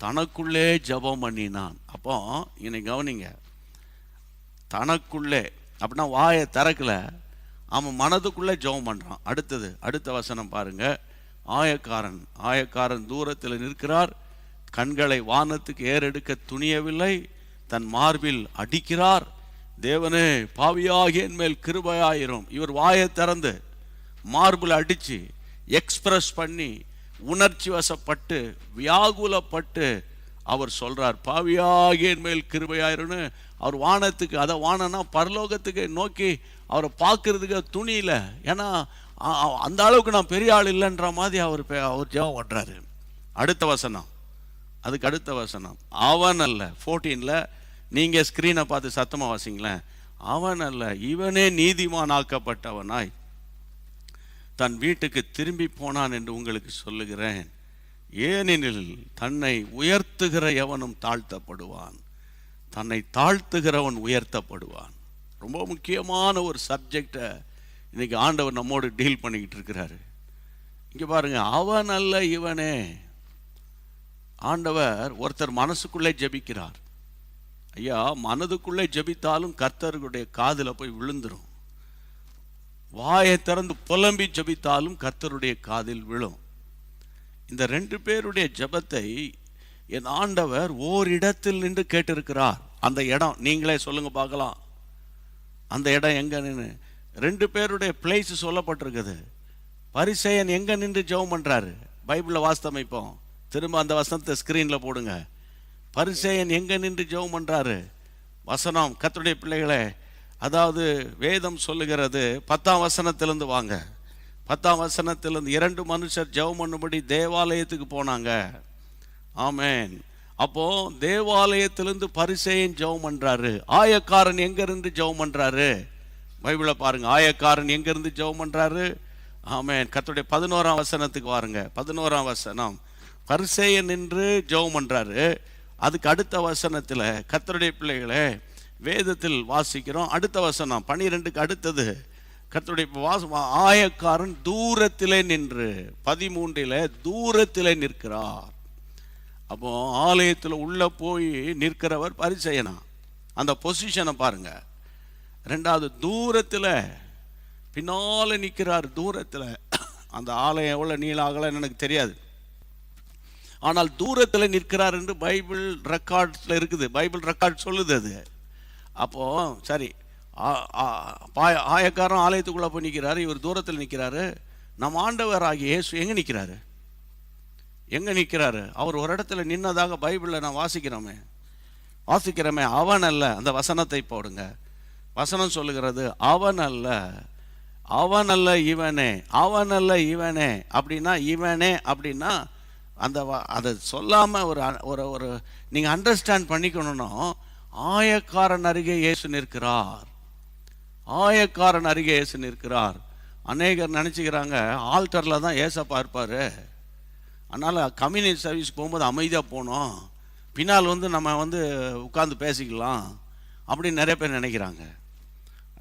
தனக்குள்ளே ஜெபம் பண்ணினான். அப்போ இன்னைக்கு கவனிங்க, தனக்குள்ளே அப்படின்னா வாயை திறக்கல, அவன் மனதுக்குள்ளே ஜெபம் பண்ணுறான். அடுத்த வசனம் பாருங்க, ஆயக்காரன் தூரத்தில் நிற்கிறார், கண்களை வானத்துக்கு ஏறெடுக்க துணியவில்லை, தன் மார்பில் அடிக்கிறார், தேவனே பாவியாகிய என் மேல் கிருபையாயிரும். இவர் வாயை திறந்து மார்பில் அடித்து எக்ஸ்பிரஸ் பண்ணி உணர்ச்சி வசப்பட்டு வியாகுலப்பட்டு அவர் சொல்றார், பாவியாகிய என் மேல் கிருபையாயிருன்னு. அவர் வானத்துக்கு, அதை வானனா பரலோகத்துக்கு நோக்கி அவரை பார்க்கறதுக்கு துணியில, ஏன்னா அந்த அளவுக்கு நான் பெரிய ஆள் இல்லைன்ற மாதிரி அவர் ஜெபம் பண்றாரு. அதுக்கு அடுத்த வசனம், அவன் அல்ல, 14ல் நீங்க ஸ்கிரீனை பார்த்து சத்தமா வாசிங்களேன். அவன் அல்ல, இவனே நீதிமான் ஆக்கப்பட்டவனாய் தன் வீட்டுக்கு திரும்பி போனான் என்று உங்களுக்கு சொல்லுகிறேன். ஏனெனில் தன்னை உயர்த்துகிற எவனும் தாழ்த்தப்படுவான், தன்னை தாழ்த்துகிறவன் உயர்த்தப்படுவான். ரொம்ப முக்கியமான ஒரு சப்ஜெக்டை இன்னைக்கு ஆண்டவர் நம்மோடு டீல் பண்ணிக்கிட்டு இருக்கிறாரு. இங்கே பாருங்க, அவன் அல்ல இவனே. ஆண்டவர் ஒருத்தர் மனசுக்குள்ளே ஜெபிக்கிறார். ஐயா, மனதுக்குள்ளே ஜெபித்தாலும் கர்த்தருடைய காதில் போய் விழுந்துரும். வாயை திறந்து புலம்பி ஜெபித்தாலும் கர்த்தருடைய காதில் விழும். இந்த 2 பேருடைய ஜெபத்தை என் ஆண்டவர் ஓரிடத்தில் நின்று கேட்டிருக்கிறார். அந்த இடம் நீங்களே சொல்லுங்க பார்க்கலாம், அந்த இடம் எங்க நின்று? 2 பேருடைய பிளேஸ் சொல்லப்பட்டிருக்குது. பரிசேயன் எங்க நின்று ஜெபம் பண்றாரு? பைபிளில் வாஸ்தமைப்போம், திரும்ப அந்த வசனத்தை ஸ்கிரீன்ல போடுங்க. பரிசேயன் எங்க நின்று ஜெபம் பண்றாரு? வசனம், கர்த்தருடைய பிள்ளைகளே, அதாவது வேதம் சொல்லுகிறது, 10ஆம் வசனத்திலிருந்து வாங்க. 10ஆம் வசனத்திலிருந்து 2 மனுஷர் ஜெபம் பண்ணும்படி தேவாலயத்துக்கு போனாங்க. ஆமேன். அப்போ தேவாலயத்திலிருந்து பரிசேயன் ஜெபம் பண்றாரு. ஆயக்காரன் எங்க இருந்து ஜெபம் பண்றாரு? பைபிளை பாருங்க, ஆயக்காரன் எங்க இருந்து ஜெபம் பண்றாரு? ஆமேன். கர்த்தருடைய 11ஆம் வசனத்துக்கு வாருங்க. 11ஆம் வசனம், பரிசேயன் நின்று ஜெபம் பண்றாரு. அதுக்கு அடுத்த வசனத்துல கர்த்தருடைய பிள்ளைகளே, வேதத்தில் வாசிக்கிறோம், அடுத்த வசனம் 12க்கு அடுத்தது, கர்த்தருடைய ஆயக்காரன் தூரத்திலே நின்று, 13ல் தூரத்திலே நிற்கிறார். அப்போ ஆலயத்தில் உள்ள போய் நிற்கிறவர் பரிசேயனா, அந்த பொசிஷனை பாருங்க. 2வது தூரத்தில் பின்னால நிற்கிறார். தூரத்தில், அந்த ஆலயம் எவ்வளோ நீளாகலன்னு எனக்கு தெரியாது, ஆனால் தூரத்தில் நிற்கிறார் என்று பைபிள் ரெக்கார்ட்ஸில் இருக்குது. பைபிள் ரெக்கார்ட் சொல்லுது அது. அப்போ சரி, ஆயக்காரன் ஆலயத்துக்குள்ளே போய் நிற்கிறாரு, இவர் தூரத்தில் நிற்கிறாரு. நம் ஆண்டவர் ஆகிய இயேசு எங்கே நிற்கிறாரு? அவர் ஒரு இடத்துல நின்னதாக பைபிளில் நான் வாசிக்கிறோமே. அவன் அல்ல, அந்த வசனத்தை போடுங்க. வசனம் சொல்லுகிறது, அவன் அல்ல இவனே. அவன் அல்ல இவனே அப்படின்னா, இவனே அப்படின்னா அந்த அதை சொல்லாமல் ஒரு நீங்கள் அண்டர்ஸ்டாண்ட் பண்ணிக்கணும்னா, ஆயக்காரன் அருகே இயேசு நிற்கிறார். அநேகர் நினச்சிக்கிறாங்க ஆல்டரில் தான் ஏசப்பா இருப்பார், அதனால் கம்யூனிட்டி சர்வீஸ் போகும்போது அமைதியாக போனோம், பின்னால் நம்ம உட்கார்ந்து பேசிக்கலாம் அப்படின்னு நிறைய பேர் நினைக்கிறாங்க.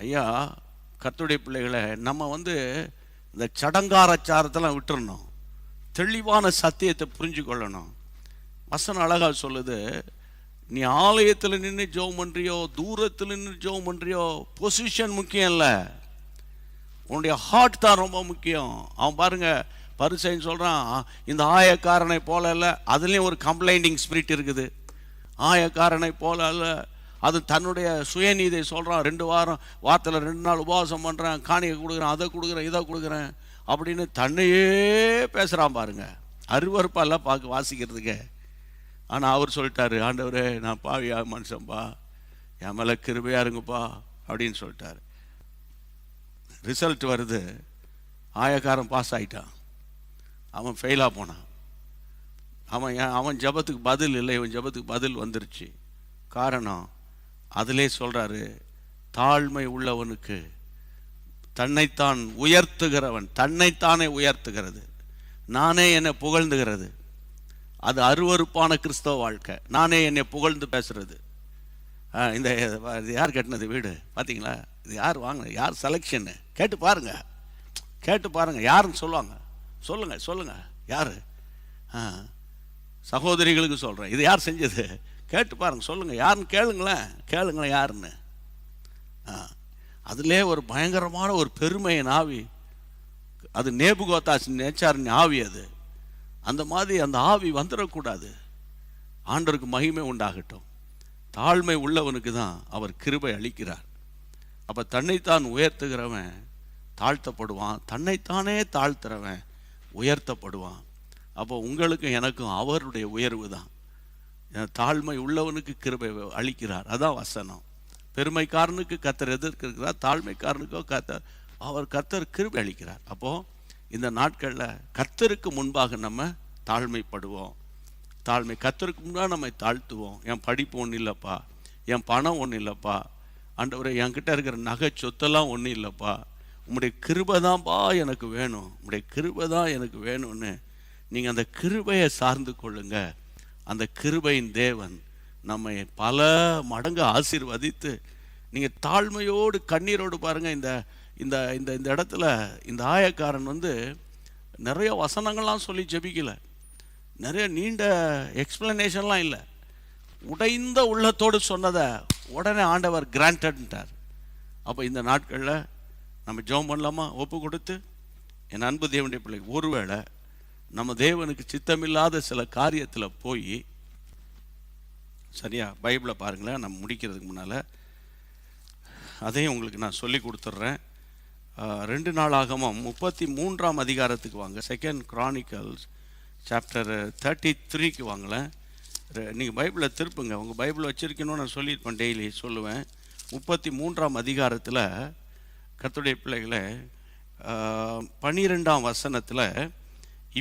ஐயா, கர்த்தருடைய பிள்ளைகளை, நம்ம இந்த சடங்காரச்சாரத்தெல்லாம் விட்டுறணும், தெளிவான சத்தியத்தை புரிஞ்சு கொள்ளணும். வசனம் அழகா சொல்லுது, நீ ஆலயத்தில் நின்று ஜெபம் பண்றியோ, தூரத்தில் நின்று ஜெபம் பண்றியோ, பொசிஷன் முக்கியம் இல்லை, உன்னுடைய ஹார்ட் தான் ரொம்ப முக்கியம். அவன் பாருங்க, பரிசேயன் சொல்றான், இந்த ஆயக்காரனை போல இல்லை, அதுலேயும் ஒரு கம்ப்ளைண்டிங் ஸ்பிரிட் இருக்குது. ஆயக்காரனை போல அல்ல, அது தன்னுடைய சுயநீதியை சொல்கிறான். 2 வாரத்தில் 2 நாள் உபவாசம் பண்ணுறேன், காணிக்கை கொடுக்குறேன், அதை கொடுக்குறேன், இதை கொடுக்குறேன் அப்படின்னு தன்னையே பேசுகிறான் பாருங்க. அருவருப்பெல்லாம் வாசிக்கிறதுக்கு ஆனால் அவர் சொல்லிட்டாரு, ஆண்டவரே நான் பாவியா மனுஷன்பா, என் மேலே கிருபையா இருங்கப்பா அப்படின்னு சொல்லிட்டாரு. ரிசல்ட் வருது, ஆயக்காரன் பாஸ் ஆகிட்டான், அவன் ஃபெயிலாக போனான். அவன் ஜபத்துக்கு பதில் இல்லை, இவன் ஜபத்துக்கு பதில் வந்துருச்சு. காரணம் அதிலே சொல்கிறாரு, தாழ்மை உள்ளவனுக்கு தன்னைத்தான் உயர்த்துகிறவன், தன்னைத்தானே உயர்த்துகிறது, நானே என்னை புகழ்ந்துகிறது, அது அருவருப்பான கிறிஸ்தவ வாழ்க்கை. நானே என்னை புகழ்ந்து பேசுறது. இந்த இது யார் கட்டினது வீடு பார்த்தீங்களா, இது யார் வாங்கினது, யார் செலெக்ஷன்னு கேட்டு பாருங்க, கேட்டு பாருங்க, யாருன்னு சொல்லுவாங்க. சொல்லுங்க யார்? சகோதரிகளுக்கு சொல்கிறேன், இது யார் செஞ்சது கேட்டு பாருங்க, சொல்லுங்கள் யாருன்னு கேளுங்களேன் யாருன்னு. அதிலே ஒரு பயங்கரமான ஒரு பெருமையின் ஆவி, அது நேபுகாத்நேச்சாரின் நேச்சாரின் ஆவி. அது அந்த மாதிரி அந்த ஆவி வந்துடக்கூடாது. ஆண்டவருக்கு மகிமை உண்டாகட்டும். தாழ்மை உள்ளவனுக்கு தான் அவர் கிருபை அளிக்கிறார். அப்போ தன்னைத்தான் உயர்த்துகிறவன் தாழ்த்தப்படுவான், தன்னைத்தானே தாழ்த்துறவன் உயர்த்தப்படுவான். அப்போ உங்களுக்கும் எனக்கும் அவருடைய உயர்வு தான். தாழ்மை உள்ளவனுக்கு கிருபை அளிக்கிறார், அதான் வசனம். பெருமைக்காரனுக்கு கர்த்தர் எதிர்க்கிறார், தாழ்மைக்காரனுக்கோ கர்த்தர் கிருபை அளிக்கிறார். அப்போது இந்த நாட்களில் கர்த்தருக்கு முன்பாக நம்ம தாழ்மைப்படுவோம். கர்த்தருக்கு முன்பாக நம்ம தாழ்த்துவோம். என் படிப்பு ஒன்றும் இல்லைப்பா, என் பணம் ஒன்றும் இல்லைப்பா, ஆண்டவரே என்கிட்ட இருக்கிற நகை சொத்தெல்லாம் ஒன்றும் இல்லைப்பா, உம்முடைய கிருபை தான்ப்பா எனக்கு வேணும், உம்முடைய கிருபை தான் எனக்கு வேணும்னு நீங்கள் அந்த கிருபையை சார்ந்து கொள்ளுங்க. அந்த கிருபையின் தேவன் நம்மை பல மடங்கு ஆசீர்வதித்து, நீங்கள் தாழ்மையோடு கண்ணீரோடு பாருங்கள். இந்த இந்த இந்த இந்த இடத்துல இந்த ஆயக்காரன் நிறைய வசனங்கள்லாம் சொல்லி ஜெபிக்கல, நிறைய நீண்ட எக்ஸ்பிளனேஷன்லாம் இல்லை, உடைந்த உள்ளத்தோடு சொன்னதை உடனே ஆண்டவர் கிராண்டட்ன்ட்டார். அப்போ இந்த நாட்களில் நம்ம ஜெபம் பண்ணலாமா? ஒப்பு கொடுத்து, என் அன்பு தேவனுடைய பிள்ளைக்கு, ஒருவேளை நம்ம தேவனுக்கு சித்தமில்லாத சில காரியத்தில் போய், சரியா பைபிளை பாருங்களேன், நம்ம முடிக்கிறதுக்கு முன்னால் அதையும் உங்களுக்கு நான் சொல்லி கொடுத்துட்றேன். 2 நாளாகமம் 33ஆம் அதிகாரத்துக்கு வாங்க. 2 Chronicles சாப்டர் 33க்கு வாங்களேன். நீங்கள் பைபிளை திருப்புங்க, உங்கள் பைபிளை வச்சுருக்கணும்னு நான் சொல்லியிருப்பேன், டெய்லி சொல்லுவேன். 33ஆம் அதிகாரத்தில் கர்த்தருடைய பிள்ளைகளை 12ஆம் வசனத்தில்,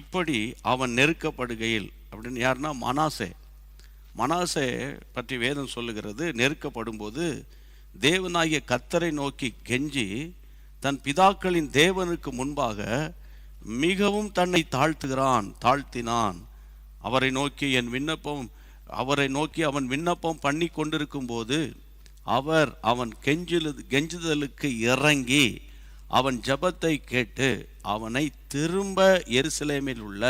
இப்படி அவன் நெருக்கப்படுகையில், அப்படின்னு யாருன்னா மனாசே பற்றி வேதம் சொல்லுகிறது. நெருக்கப்படும் போது தேவனாகிய கர்த்தரை நோக்கி கெஞ்சி தன் பிதாக்களின் தேவனுக்கு முன்பாக மிகவும் தன்னை தாழ்த்தினான். அவரை நோக்கி அவன் விண்ணப்பம் பண்ணி கொண்டிருக்கும் போது அவன் கெஞ்சுதலுக்கு இறங்கி அவன் ஜெபத்தை கேட்டு அவனை திரும்ப எருசலேமில் உள்ள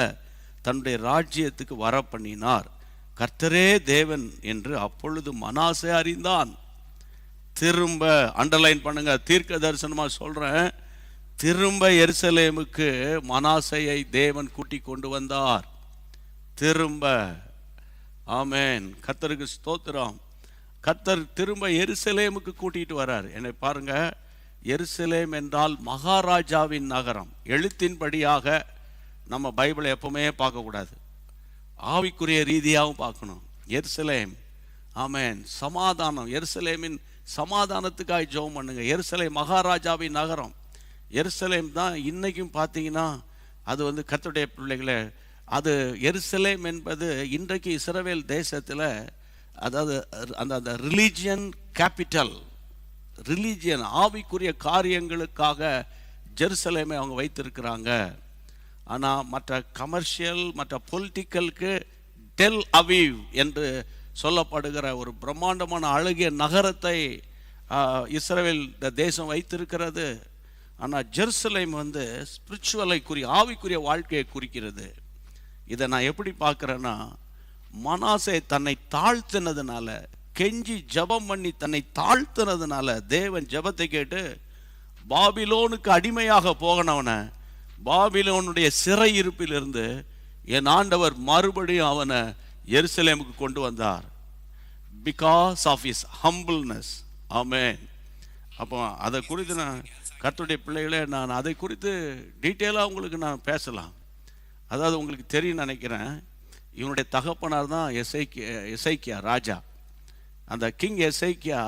தன்னுடைய ராஜ்யத்துக்கு வர பண்ணினார். கர்த்தரே தேவன் என்று அப்பொழுது மனாசே அறிந்தான். திரும்ப அண்டர்லைன் பண்ணுங்க, தீர்க்க தரிசனமாக சொல்கிறேன், திரும்ப எருசலேமுக்கு மனாசேயை தேவன் கூட்டி கொண்டு வந்தார். திரும்ப, ஆமேன், கர்த்தருக்கு ஸ்தோத்திரம். கர்த்தர் திரும்ப எருசலேமுக்கு கூட்டிகிட்டு வர்றார். என்னை பாருங்க, எருசலேம் என்றால் மகாராஜாவின் நகரம். எழுத்தின்படியாக நம்ம பைபிளை எப்பவுமே பார்க்கக்கூடாது, ஆவிக்குரிய ரீதியாகவும் பார்க்கணும். எருசலேம், ஆமேன், சமாதானம். எருசலேமின் சமாதானத்துக்காக ஜெபம் பண்ணுங்க. எருசலேம் மகாராஜாவின் நகரம். எருசலேம் தான் இன்னைக்கும் பார்த்தீங்கன்னா அது கர்த்தருடைய பிள்ளைகளை, அது எருசலேம் என்பது இன்றைக்கு இஸ்ரவேல் தேசத்தில், அதாவது அந்த ரிலீஜியன் கேபிட்டல், ரிலீஜியன் ஆவிக்குரிய காரியங்களுக்காக ஜெருசலேமை அவங்க வைத்திருக்கிறாங்க. ஆனால் மற்ற கமர்ஷியல், மற்ற பொலிட்டிக்கலுக்கு டெல் அவிவ் என்று சொல்லப்படுகிற ஒரு பிரம்மாண்டமான அழகிய நகரத்தை இஸ்ரவேல் தேசம் வைத்திருக்கிறது. ஆனால் ஜெருசலேம் ஸ்பிரிச்சுவலை ஆவிக்குரிய வாழ்க்கையை குறிக்கிறது. இதை நான் எப்படி பார்க்குறேன்னா, மனாசே தன்னை தாழ்த்தினதுனால, கெஞ்சி ஜெபம் பண்ணி தன்னை தாழ்த்தினதுனால தேவன் ஜெபத்தை கேட்டு பாபிலோனுக்கு அடிமையாக போகனவனை பாபிலோனுடைய சிறையிருப்பிலிருந்து என் ஆண்டவர் மறுபடியும் அவனை எருசலேமுக்கு கொண்டு வந்தார். Because of his humbleness. Amen. அப்போ அதை குறித்து நான் கர்த்தருடைய பிள்ளைகளே, நான் அதை குறித்து டீட்டெயிலாக உங்களுக்கு நான் பேசலாம். அதாவது உங்களுக்கு தெரியும் நினைக்கிறேன், இவனுடைய தகப்பனார் தான் எசேக்கியா ராஜா. அந்த கிங் எசேக்கியா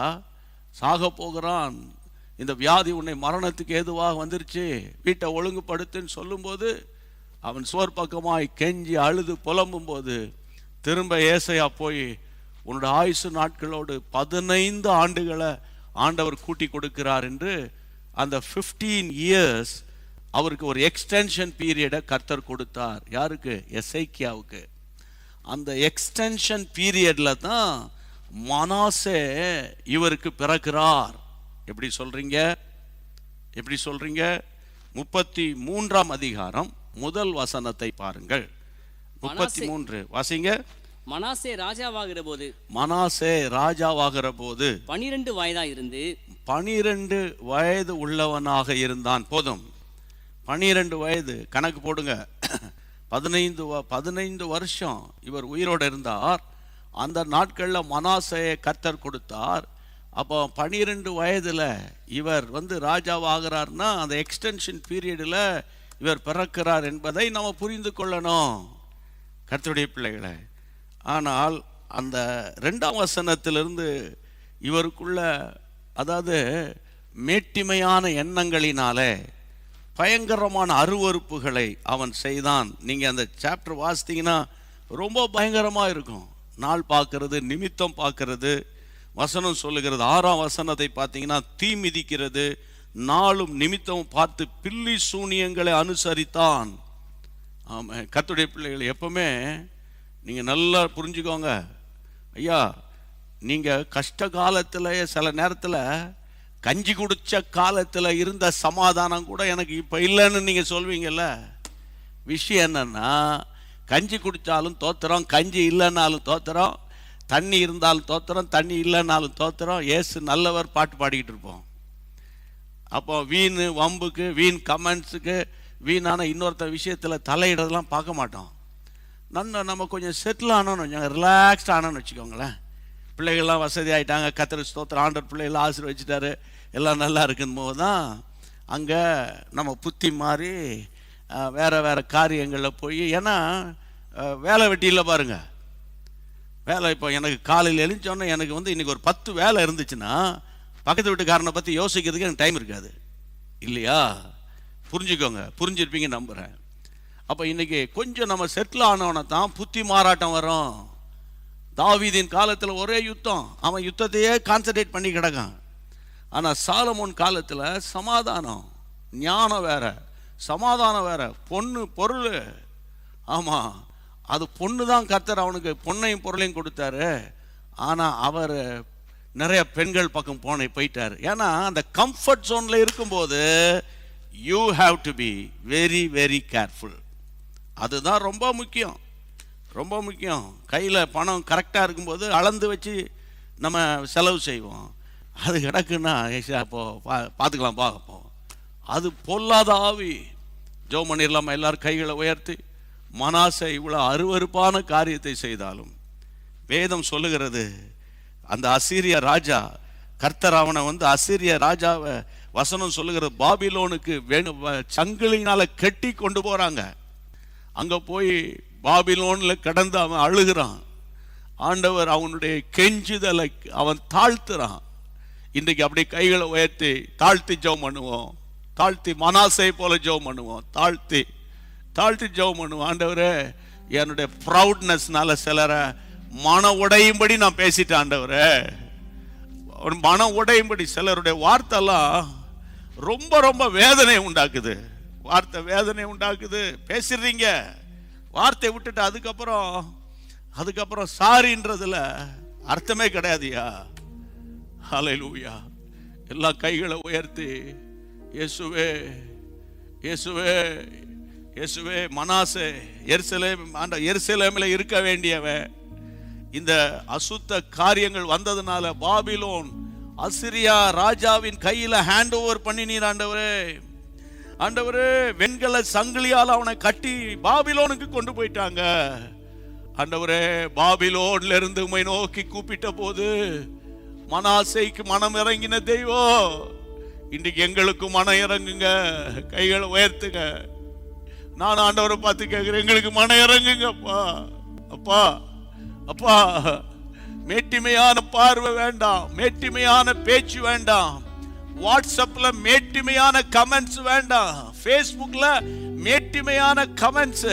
சாக போகிறான், இந்த வியாதி உன்னை மரணத்துக்கு ஏதுவாக வந்துருச்சு, வீட்டை ஒழுங்குபடுத்துன்னு சொல்லும்போது அவன் சுவர் பக்கமாய் கெஞ்சி அழுது புலம்பும் போது திரும்ப ஏசையா போய் உன்னோட ஆயுசு நாட்களோடு 15 ஆண்டுகளை ஆண்டவர் கூட்டி கொடுக்கிறார் என்று அந்த 15 இயர்ஸ் அவருக்கு ஒரு எக்ஸ்டென்ஷன் பீரியடை கர்த்தர் கொடுத்தார். யாருக்கு? எசேக்கியாவுக்கு. அந்த எக்ஸ்டென்ஷன் பீரியட்ல தான் மனாசே இவருக்கு பிறக்கிறார். எப்படி சொல்றீங்க? எப்படி சொல்றீங்க? 33ஆம் அதிகாரம் முதல் வசனத்தை பாருங்கள். 33 வாசிங்க. மனாசே ராஜாவாகிற போது, மனாசே ராஜாவாகிற போது 12 வயதா இருந்து 12 வயது உள்ளவனாக இருந்தான். போதும், 12 வயது கணக்கு போடுங்க. 15 வருஷம் இவர் உயிரோடு இருந்தார். அந்த நாட்களில் மனாசையை கர்த்தர் கொடுத்தார். அப்போ 12 வயதில் இவர் ராஜாவாகிறார்னா அந்த எக்ஸ்டென்ஷன் பீரியடில் இவர் பிறக்கிறார் என்பதை நம்ம புரிந்து கொள்ளணும் கர்த்தருடைய பிள்ளைகளை. ஆனால் அந்த 2ஆம் வசனத்திலிருந்து இவருக்குள்ள, அதாவது மேட்டிமையான எண்ணங்களினாலே பயங்கரமான அருவருப்புகளை அவன் செய்தான். நீங்கள் அந்த சாப்டர் வாசித்தீங்கன்னா ரொம்ப பயங்கரமாக இருக்கும். நாள் பார்க்கறது, நிமித்தம் பார்க்கறது, வசனம் சொல்லுகிறது. 6ஆம் வசனத்தை பார்த்தீங்கன்னா தீ மிதிக்கிறது, நாளும் நிமித்தமும் பார்த்து பில்லி சூனியங்களை அனுசரித்தான். ஆமாம், கர்த்தருடைய பிள்ளைகள் எப்பவுமே நீங்கள் நல்லா புரிஞ்சுக்கோங்க. ஐயா, நீங்கள் கஷ்ட காலத்தில் சில நேரத்தில் கஞ்சி குடித்த காலத்தில் இருந்த சமாதானம் கூட எனக்கு இப்போ இல்லைன்னு நீங்கள் சொல்வீங்கல்ல. விஷயம் என்னன்னா, கஞ்சி குடித்தாலும் தோத்துறோம், கஞ்சி இல்லைன்னாலும் தோத்துறோம், தண்ணி இருந்தாலும் தோத்துறோம், தண்ணி இல்லைன்னாலும் தோத்துறோம், ஏசு நல்லவர் பாட்டு பாடிக்கிட்டு இருப்போம். அப்போ வீண் வம்புக்கு, வீண் கமெண்ட்ஸுக்கு, வீணான இன்னொருத்த விஷயத்தில் தலையிடறதெல்லாம் பார்க்க மாட்டோம். நம்ம கொஞ்சம் செட்டில் ஆனோன்னு கொஞ்சம் ரிலாக்ஸ்ட் ஆனோன்னு வச்சுக்கோங்களேன். பிள்ளைகள்லாம் வசதி ஆகிட்டாங்க, கர்த்தர் ஸ்தோத்திரம், ஆண்டவர் பிள்ளைகள்லாம் ஆசீர்வதிச்சிட்டாரு, எல்லாம் நல்லா இருக்குன்னு போது தான் அங்கே நம்ம புத்தி மாறி வேறு வேறு காரியங்களில் போய், ஏன்னா வேலை வெட்டி இல்லை பாருங்க. வேலை இப்போ எனக்கு காலையில் எழுந்தோன்னே எனக்கு இன்றைக்கி ஒரு 10 வேலை இருந்துச்சுன்னா பக்கத்து வீட்டுக்காரனை பற்றி யோசிக்கிறதுக்கு எனக்கு டைம் இருக்காது இல்லையா? புரிஞ்சுக்கோங்க, புரிஞ்சிருப்பீங்க நம்புகிறேன். அப்போ இன்றைக்கி கொஞ்சம் நம்ம செட்டில் ஆனவனை தான் புத்தி மாறாட்டம் வரும். தாவீதின் காலத்தில் ஒரே யுத்தம், அவன் யுத்தத்தையே கான்சன்ட்ரேட் பண்ணி கிடக்கான். ஆனால் சாலமோன் காலத்தில் சமாதானம், ஞானம் வேற, சமாதானம் வேற, பொண்ணு பொருள். ஆமாம், அது பொண்ணு தான் கர்த்தர் அவனுக்கு பொண்ணையும் பொருளையும் கொடுத்தாரு. ஆனால் அவர் நிறைய பெண்கள் பக்கம் போயிட்டார். ஏன்னா அந்த கம்ஃபர்ட் ஜோனில் இருக்கும்போது you have to be very very careful. அதுதான் ரொம்ப முக்கியம், ரொம்ப முக்கியம். கையில் பணம் கரெக்டாக இருக்கும்போது அளந்து வச்சு நம்ம செலவு செய்வோம். அது கிடக்குன்னா அப்போ பார்த்துக்கலாம் பார்ப்போம். அது பொல்லாத ஆவி. ஜெபம் பண்ணிடலாமா எல்லாரும் கைகளை உயர்த்தி? மனாசே இவ்வளோ அருவருப்பான காரியத்தை செய்தாலும் வேதம் சொல்லுகிறது, அந்த அசீரிய ராஜா, கர்த்தர் அவனை அசீரிய ராஜாவை வசனம் சொல்லுகிறது பாபிலோனுக்கு சங்கிலினால கட்டி கொண்டு போறாங்க. அங்க போய் பாபிலோன்ல கடந்து அவன் அழுகிறான். ஆண்டவர் அவனுடைய கெஞ்சுதலை அவன் தாழ்த்துறான். இன்றைக்கு அப்படி கைகளை உயர்த்தி தாழ்த்தி ஜெபம் பண்ணுவோம். தாழ்த்தி மனாசை போல ஜெபம் பண்ணுவோம். தாழ்த்தி தாழ்த்தி ஜெபம் பண்ணுவோம். ஆண்டவரே, என்னுடைய ப்ரௌட்னஸ்னால சிலரை மன உடையும்படி நான் பேசிட்டேன். ஆண்டவரே, மன உடையும்படி சிலருடைய வார்த்தைலாம் ரொம்ப ரொம்ப வேதனை உண்டாக்குது. வார்த்தை வேதனை உண்டாக்குது. பேசிடுறீங்க, வார்த்தை விட்டுட்டு அதுக்கப்புறம் சாரின்றதுல அர்த்தமே கிடையாதுயா. ஹல்லேலூயா. எல்லா கைகளை உயர்த்தி இயேசுவே இயேசுவே இயேசுவே. மனாசே எருசலேமில் இருக்க வேண்டியவன் இந்த அசுத்த காரியங்கள் வந்ததுனால பாபிலோன் அசிரியா ராஜாவின் கையில ஹேண்ட் ஓவர் பண்ணினீர் ஆண்டவரே. ஆண்டவரே, வெண்கல சங்கிலியால் அவனை கட்டி பாபிலோனுக்கு கொண்டு போயிட்டாங்க. ஆண்டவரே, பாபிலோன்ல இருந்து உம்மை நோக்கி கூப்பிட்ட போது மனாசேக்கு மனம் இறங்கின தெய்வம், இன்றைக்கு எங்களுக்கு மனம் இறங்குங்க. கைகளை உயர்த்துங்க. நான் ஆண்டவரை பார்த்து கேட்கிறேன், எங்களுக்கு மனம் இறங்குங்கப்பா. அப்பா அப்பா, மேட்டிமையான பார்வை வேண்டாம், மேட்டிமையான பேச்சு வேண்டாம், வாட்ஸ்அப்ல மேட்டிமையான கமெண்ட்ஸ் வேண்டாம், ஃபேஸ்புக்ல மேட்டிமையான கமெண்ட்ஸ்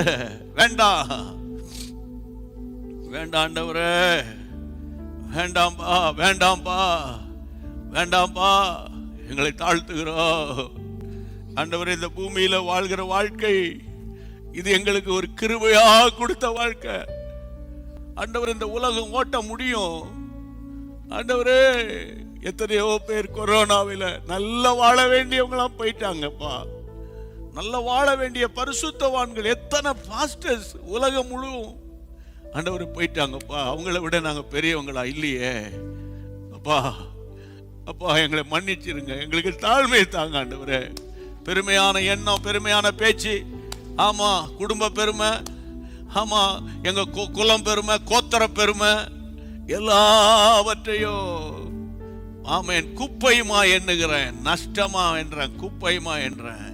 வேண்டாம். வேண்டாம் ஆண்டவரே, வேண்டாம்பா வேண்டாம்பா வேண்டாம்பா, எங்களை தாழ்த்துகிறோம் ஆண்டவரே. இந்த பூமியில வாழ்கிற வாழ்க்கை இது எங்களுக்கு ஒரு கிருபையா கொடுத்த வாழ்க்கை ஆண்டவர். இந்த உலகம் ஓட்ட முடியும் ஆண்டவரே. எத்தனையோ பேர் கொரோனாவில் நல்ல வாழ வேண்டியவங்களாம் போயிட்டாங்கப்பா. நல்ல வாழ வேண்டிய பரிசுத்தவான்கள் எத்தனை பாஸ்டர்ஸ் உலகம் முழுவதும் ஆண்டவர் போயிட்டாங்கப்பா. அவங்கள விட நாங்கள் பெரியவங்களா இல்லையே அப்பா. அப்பா எங்களை மன்னிச்சிருங்க, எங்களுக்கு தாழ்மை தாங்க ஆண்டவரே. பெருமையான எண்ணம், பெருமையான பேச்சு, ஆமா குடும்ப பெருமை, ஆமா எங்க குலம் பெருமை, கோத்திர பெருமை, எல்லாவற்றையும் ஆமேன் குப்பையுமா எண்ணுகிறேன், நஷ்டமா என்றேன், குப்பையுமா என்றேன்.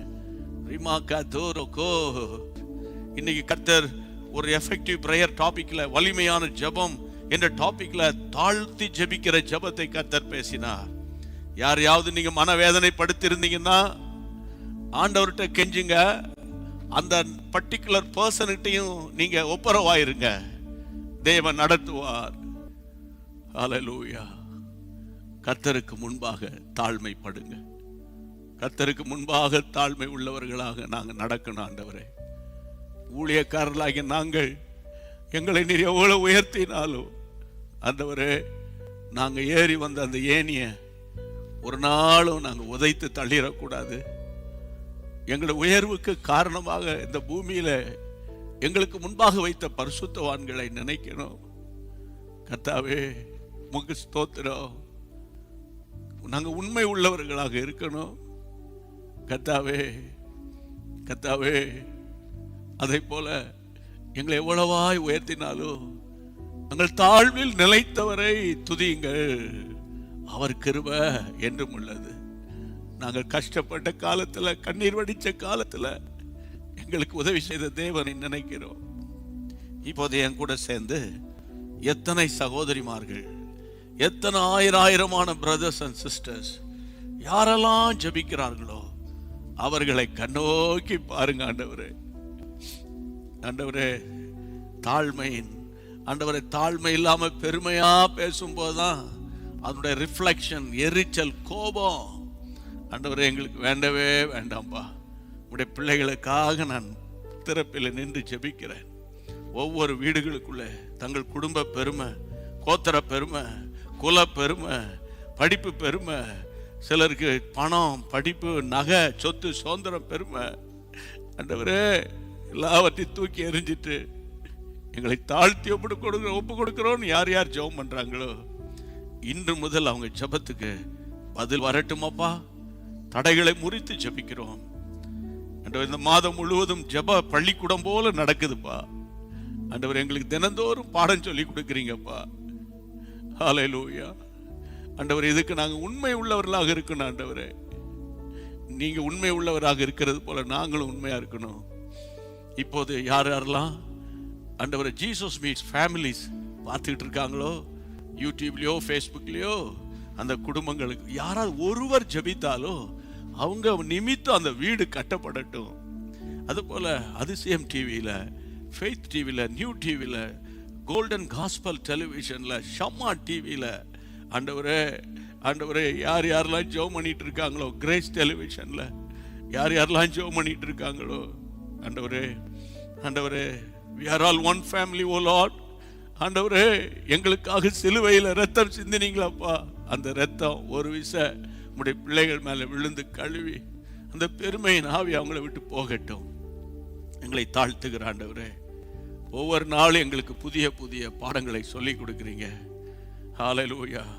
இன்னைக்கு கர்த்தர் ஒரு எஃபெக்டிவ் பிரேயர் டாபிக்ல, வலிமையான ஜெபம் என்ற டாபிக்ல தாழ்த்தி ஜெபிக்கிற ஜெபத்தை கர்த்தர் பேசினார். யாரையாவது நீங்க மனவேதனை படுத்திருந்தீங்கன்னா ஆண்டவர்கிட்ட கெஞ்சுங்க, அந்த பர்டிகுலர் பர்சன்கிட்டையும் நீங்க ஒப்புரவாயிருங்க, தேவன் நடத்துவார். ஹல்லேலூயா. கர்த்தருக்கு முன்பாக தாழ்மைப்படுங்க, கர்த்தருக்கு முன்பாக தாழ்மை உள்ளவர்களாக நாங்க நடக்கணும் ஆண்டவரே. ஊழியக்காரர்களாகிய நாங்கள் எங்களை நீர் எவ்வளவு உயர்த்தினாலும் ஆண்டவரே, நாங்க ஏறி வந்த அந்த ஏணிய ஒரு நாளும் நாங்க உதைத்து தள்ளிடக்கூடாது. எங்களை உயர்வுக்கு காரணமாக இந்த பூமியில எங்களுக்கு முன்பாக வைத்த பரிசுத்தவான்களை நினைக்கணும். கர்த்தாவே உமக்கு ஸ்தோத்திரம். நாங்க உண்மை உள்ளவர்களாக இருக்கணும் கர்த்தாவே. கர்த்தாவே அதை போல எங்களை எவ்வளவாய் உயர்த்தினாலும் எங்கள் தாழ்வில் நிலைத்தவரை துதியுங்கள், அவர் கிருபை என்றும் உள்ளது. நாங்கள் கஷ்டப்பட்ட காலத்துல, கண்ணீர் வடிச்ச காலத்துல எங்களுக்கு உதவி செய்த தேவனை நினைக்கிறோம். இப்போது என் கூட சேர்ந்து எத்தனை சகோதரிமார்கள், எத்தனை ஆயிரமான பிரதர்ஸ் அண்ட் சிஸ்டர்ஸ் யாரெல்லாம் ஜெபிக்கிறார்களோ அவர்களை கண்ணோக்கி பாருங்க ஆண்டவரே. ஆண்டவரே தாழ்மையின் ஆண்டவரே, தாழ்மை இல்லாம பெருமையா பேசும்போதுதான் அதனுடைய ரிஃப்ளெக்ஷன், எரிச்சல், கோபம் ஆண்டவரே எங்களுக்கு வேண்டவே வேண்டாம்பா. உடைய பிள்ளைகளுக்காக நான் திறப்பில் நின்று ஜெபிக்கிறேன். ஒவ்வொரு வீடுகளுக்குள்ள தங்கள் குடும்ப பெருமை, கோத்திர பெருமை, குல பெருமை, படிப்பு பெருமை, சிலருக்கு பணம், படிப்பு, நகை, சொத்து, சுதந்திரம் பெருமை ஆண்டவரே எல்லாவற்றையும் தூக்கி எறிஞ்சிட்டு எங்களை தாழ்த்தி ஒப்பு கொடுக்கிறோன்னு யார் யார் ஜெபம் பண்றாங்களோ இன்று முதல் அவங்க ஜெபத்துக்கு பதில் வரட்டுமாப்பா. தடைகளை முறித்து ஜெபிக்கிறோம். இந்த மாதம் முழுவதும் ஜெப பள்ளிக்கூடம் போல நடக்குதுப்பா ஆண்டவர். எங்களுக்கு தினந்தோறும் பாடம் சொல்லி கொடுக்குறீங்கப்பா. ஹல்லேலூயா ஆண்டவர். இதுக்கு நாங்க உண்மை உள்ளவர்களாக இருக்கணும் ஆண்டவரே. நீங்க உண்மை உள்ளவராக இருக்கிறது போல நாங்களும் உண்மையா இருக்கணும். இப்போது யார் யாரெல்லாம் ஆண்டவரே ஜீசஸ் மீட்ஸ் ஃபேமிலிஸ் பார்த்துக்கிட்டு இருக்காங்களோ, யூடியூப்லயோ ஃபேஸ்புக்லயோ, அந்த குடும்பங்களுக்கு யாராவது ஒருவர் ஜெபித்தாலோ அவங்க நிமித்தம் அந்த வீடு கட்டப்படட்டும். அதுபோல அதிசயம் டிவியில, ஃபெய்த் டிவியில, நியூ டிவியில, கோல்டன் காஸ்பல் டெலிவிஷன்ல, ஷம்மா டிவியில ஆண்டவரே ஆண்டவரே யார் யாரெல்லாம் ஜெபம் பண்ணிட்டு இருக்காங்களோ, கிரேஸ் டெலிவிஷன்ல யார் யாரெல்லாம் ஜெபம் பண்ணிட்டு இருக்காங்களோ ஆண்டவரே ஆண்டவரே, we are all one family, oh Lord. ஆண்டவரே எங்களுக்காக சிலுவையில் ரத்தம் சிந்தினீங்களாப்பா. அந்த ரத்தம் ஒரு விச உடைய பிள்ளைகள் மேல விழுந்து கழுவி அந்த பெருமையின் ஆவி அவங்களை விட்டு போகட்டும். எங்களை தாழ்த்துகிற ஆண்டவரே, ஒவ்வொரு நாளும் எங்களுக்கு புதிய புதிய பாடங்களை சொல்லி கொடுக்குறீங்க. Hallelujah.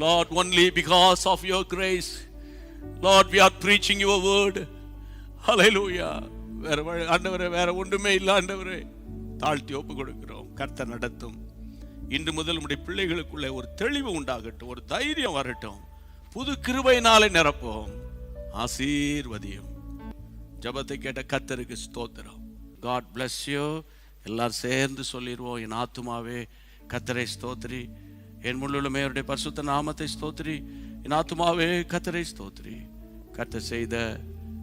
Lord, only because of your grace, Lord, we are preaching your word. Hallelujah. வேற ஆண்டவரே வேற ஒன்றுமே இல்லை ஆண்டவரே. தாழ்த்தி ஒப்பு கொடுக்கிறோம். கர்த்தர் நடத்தும். இன்று முதல் உடைய பிள்ளைகளுக்குள்ள ஒரு தெளிவு உண்டாகட்டும், ஒரு தைரியம் வரட்டும், புது கிருபையினாலே நிரப்போம். ஆசீர்வதியும். ஜெபத்தை கேட்ட கர்த்தருக்கு ஸ்தோத்திரம். God bless you. எல்லாரும் சேர்ந்து சொல்லிடுவோம். என் ஆத்துமாவே கர்த்தரை ஸ்தோத்திரி, என் முள்ளுமே அவருடைய பரிசுத்த நாமத்தை ஸ்தோத்திரி. என் ஆத்துமாவே கர்த்தரை ஸ்தோத்திரி, கர்த்தர் செய்த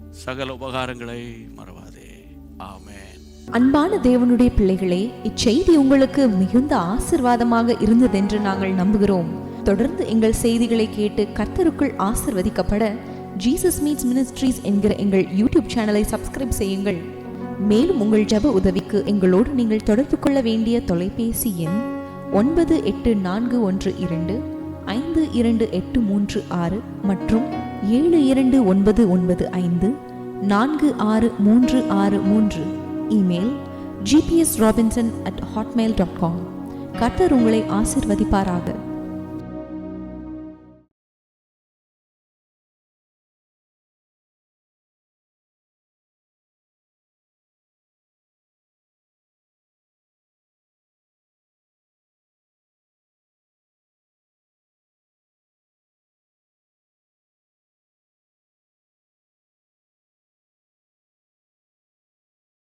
சகல உபகாரங்களை மறவாதே. ஆமென். அன்பான தேவனுடைய பிள்ளைகளே, இச்செய்தி உங்களுக்கு மிகுந்த ஆசீர்வாதமாக இருந்ததென்று நாங்கள் நம்புகிறோம். தொடர்ந்து எங்கள் செய்திகளை கேட்டு கர்த்தருக்குள் ஆசீர்வதிக்கப்பட ஜீசஸ் மீட்ஸ் மினிஸ்ட்ரீஸ் என்கிற எங்கள் யூடியூப் சேனலை சப்ஸ்கிரைப் செய்யுங்கள். மேலும் உங்கள் ஜெப உதவிக்கு எங்களோடு நீங்கள் தொடர்பு கொள்ள வேண்டிய தொலைபேசி எண் 9841252836 மற்றும் 7299546363. Email gpsrobinson@hotmail.com. கர்த்தர் உங்களை ஆசீர்வதிப்பாராக.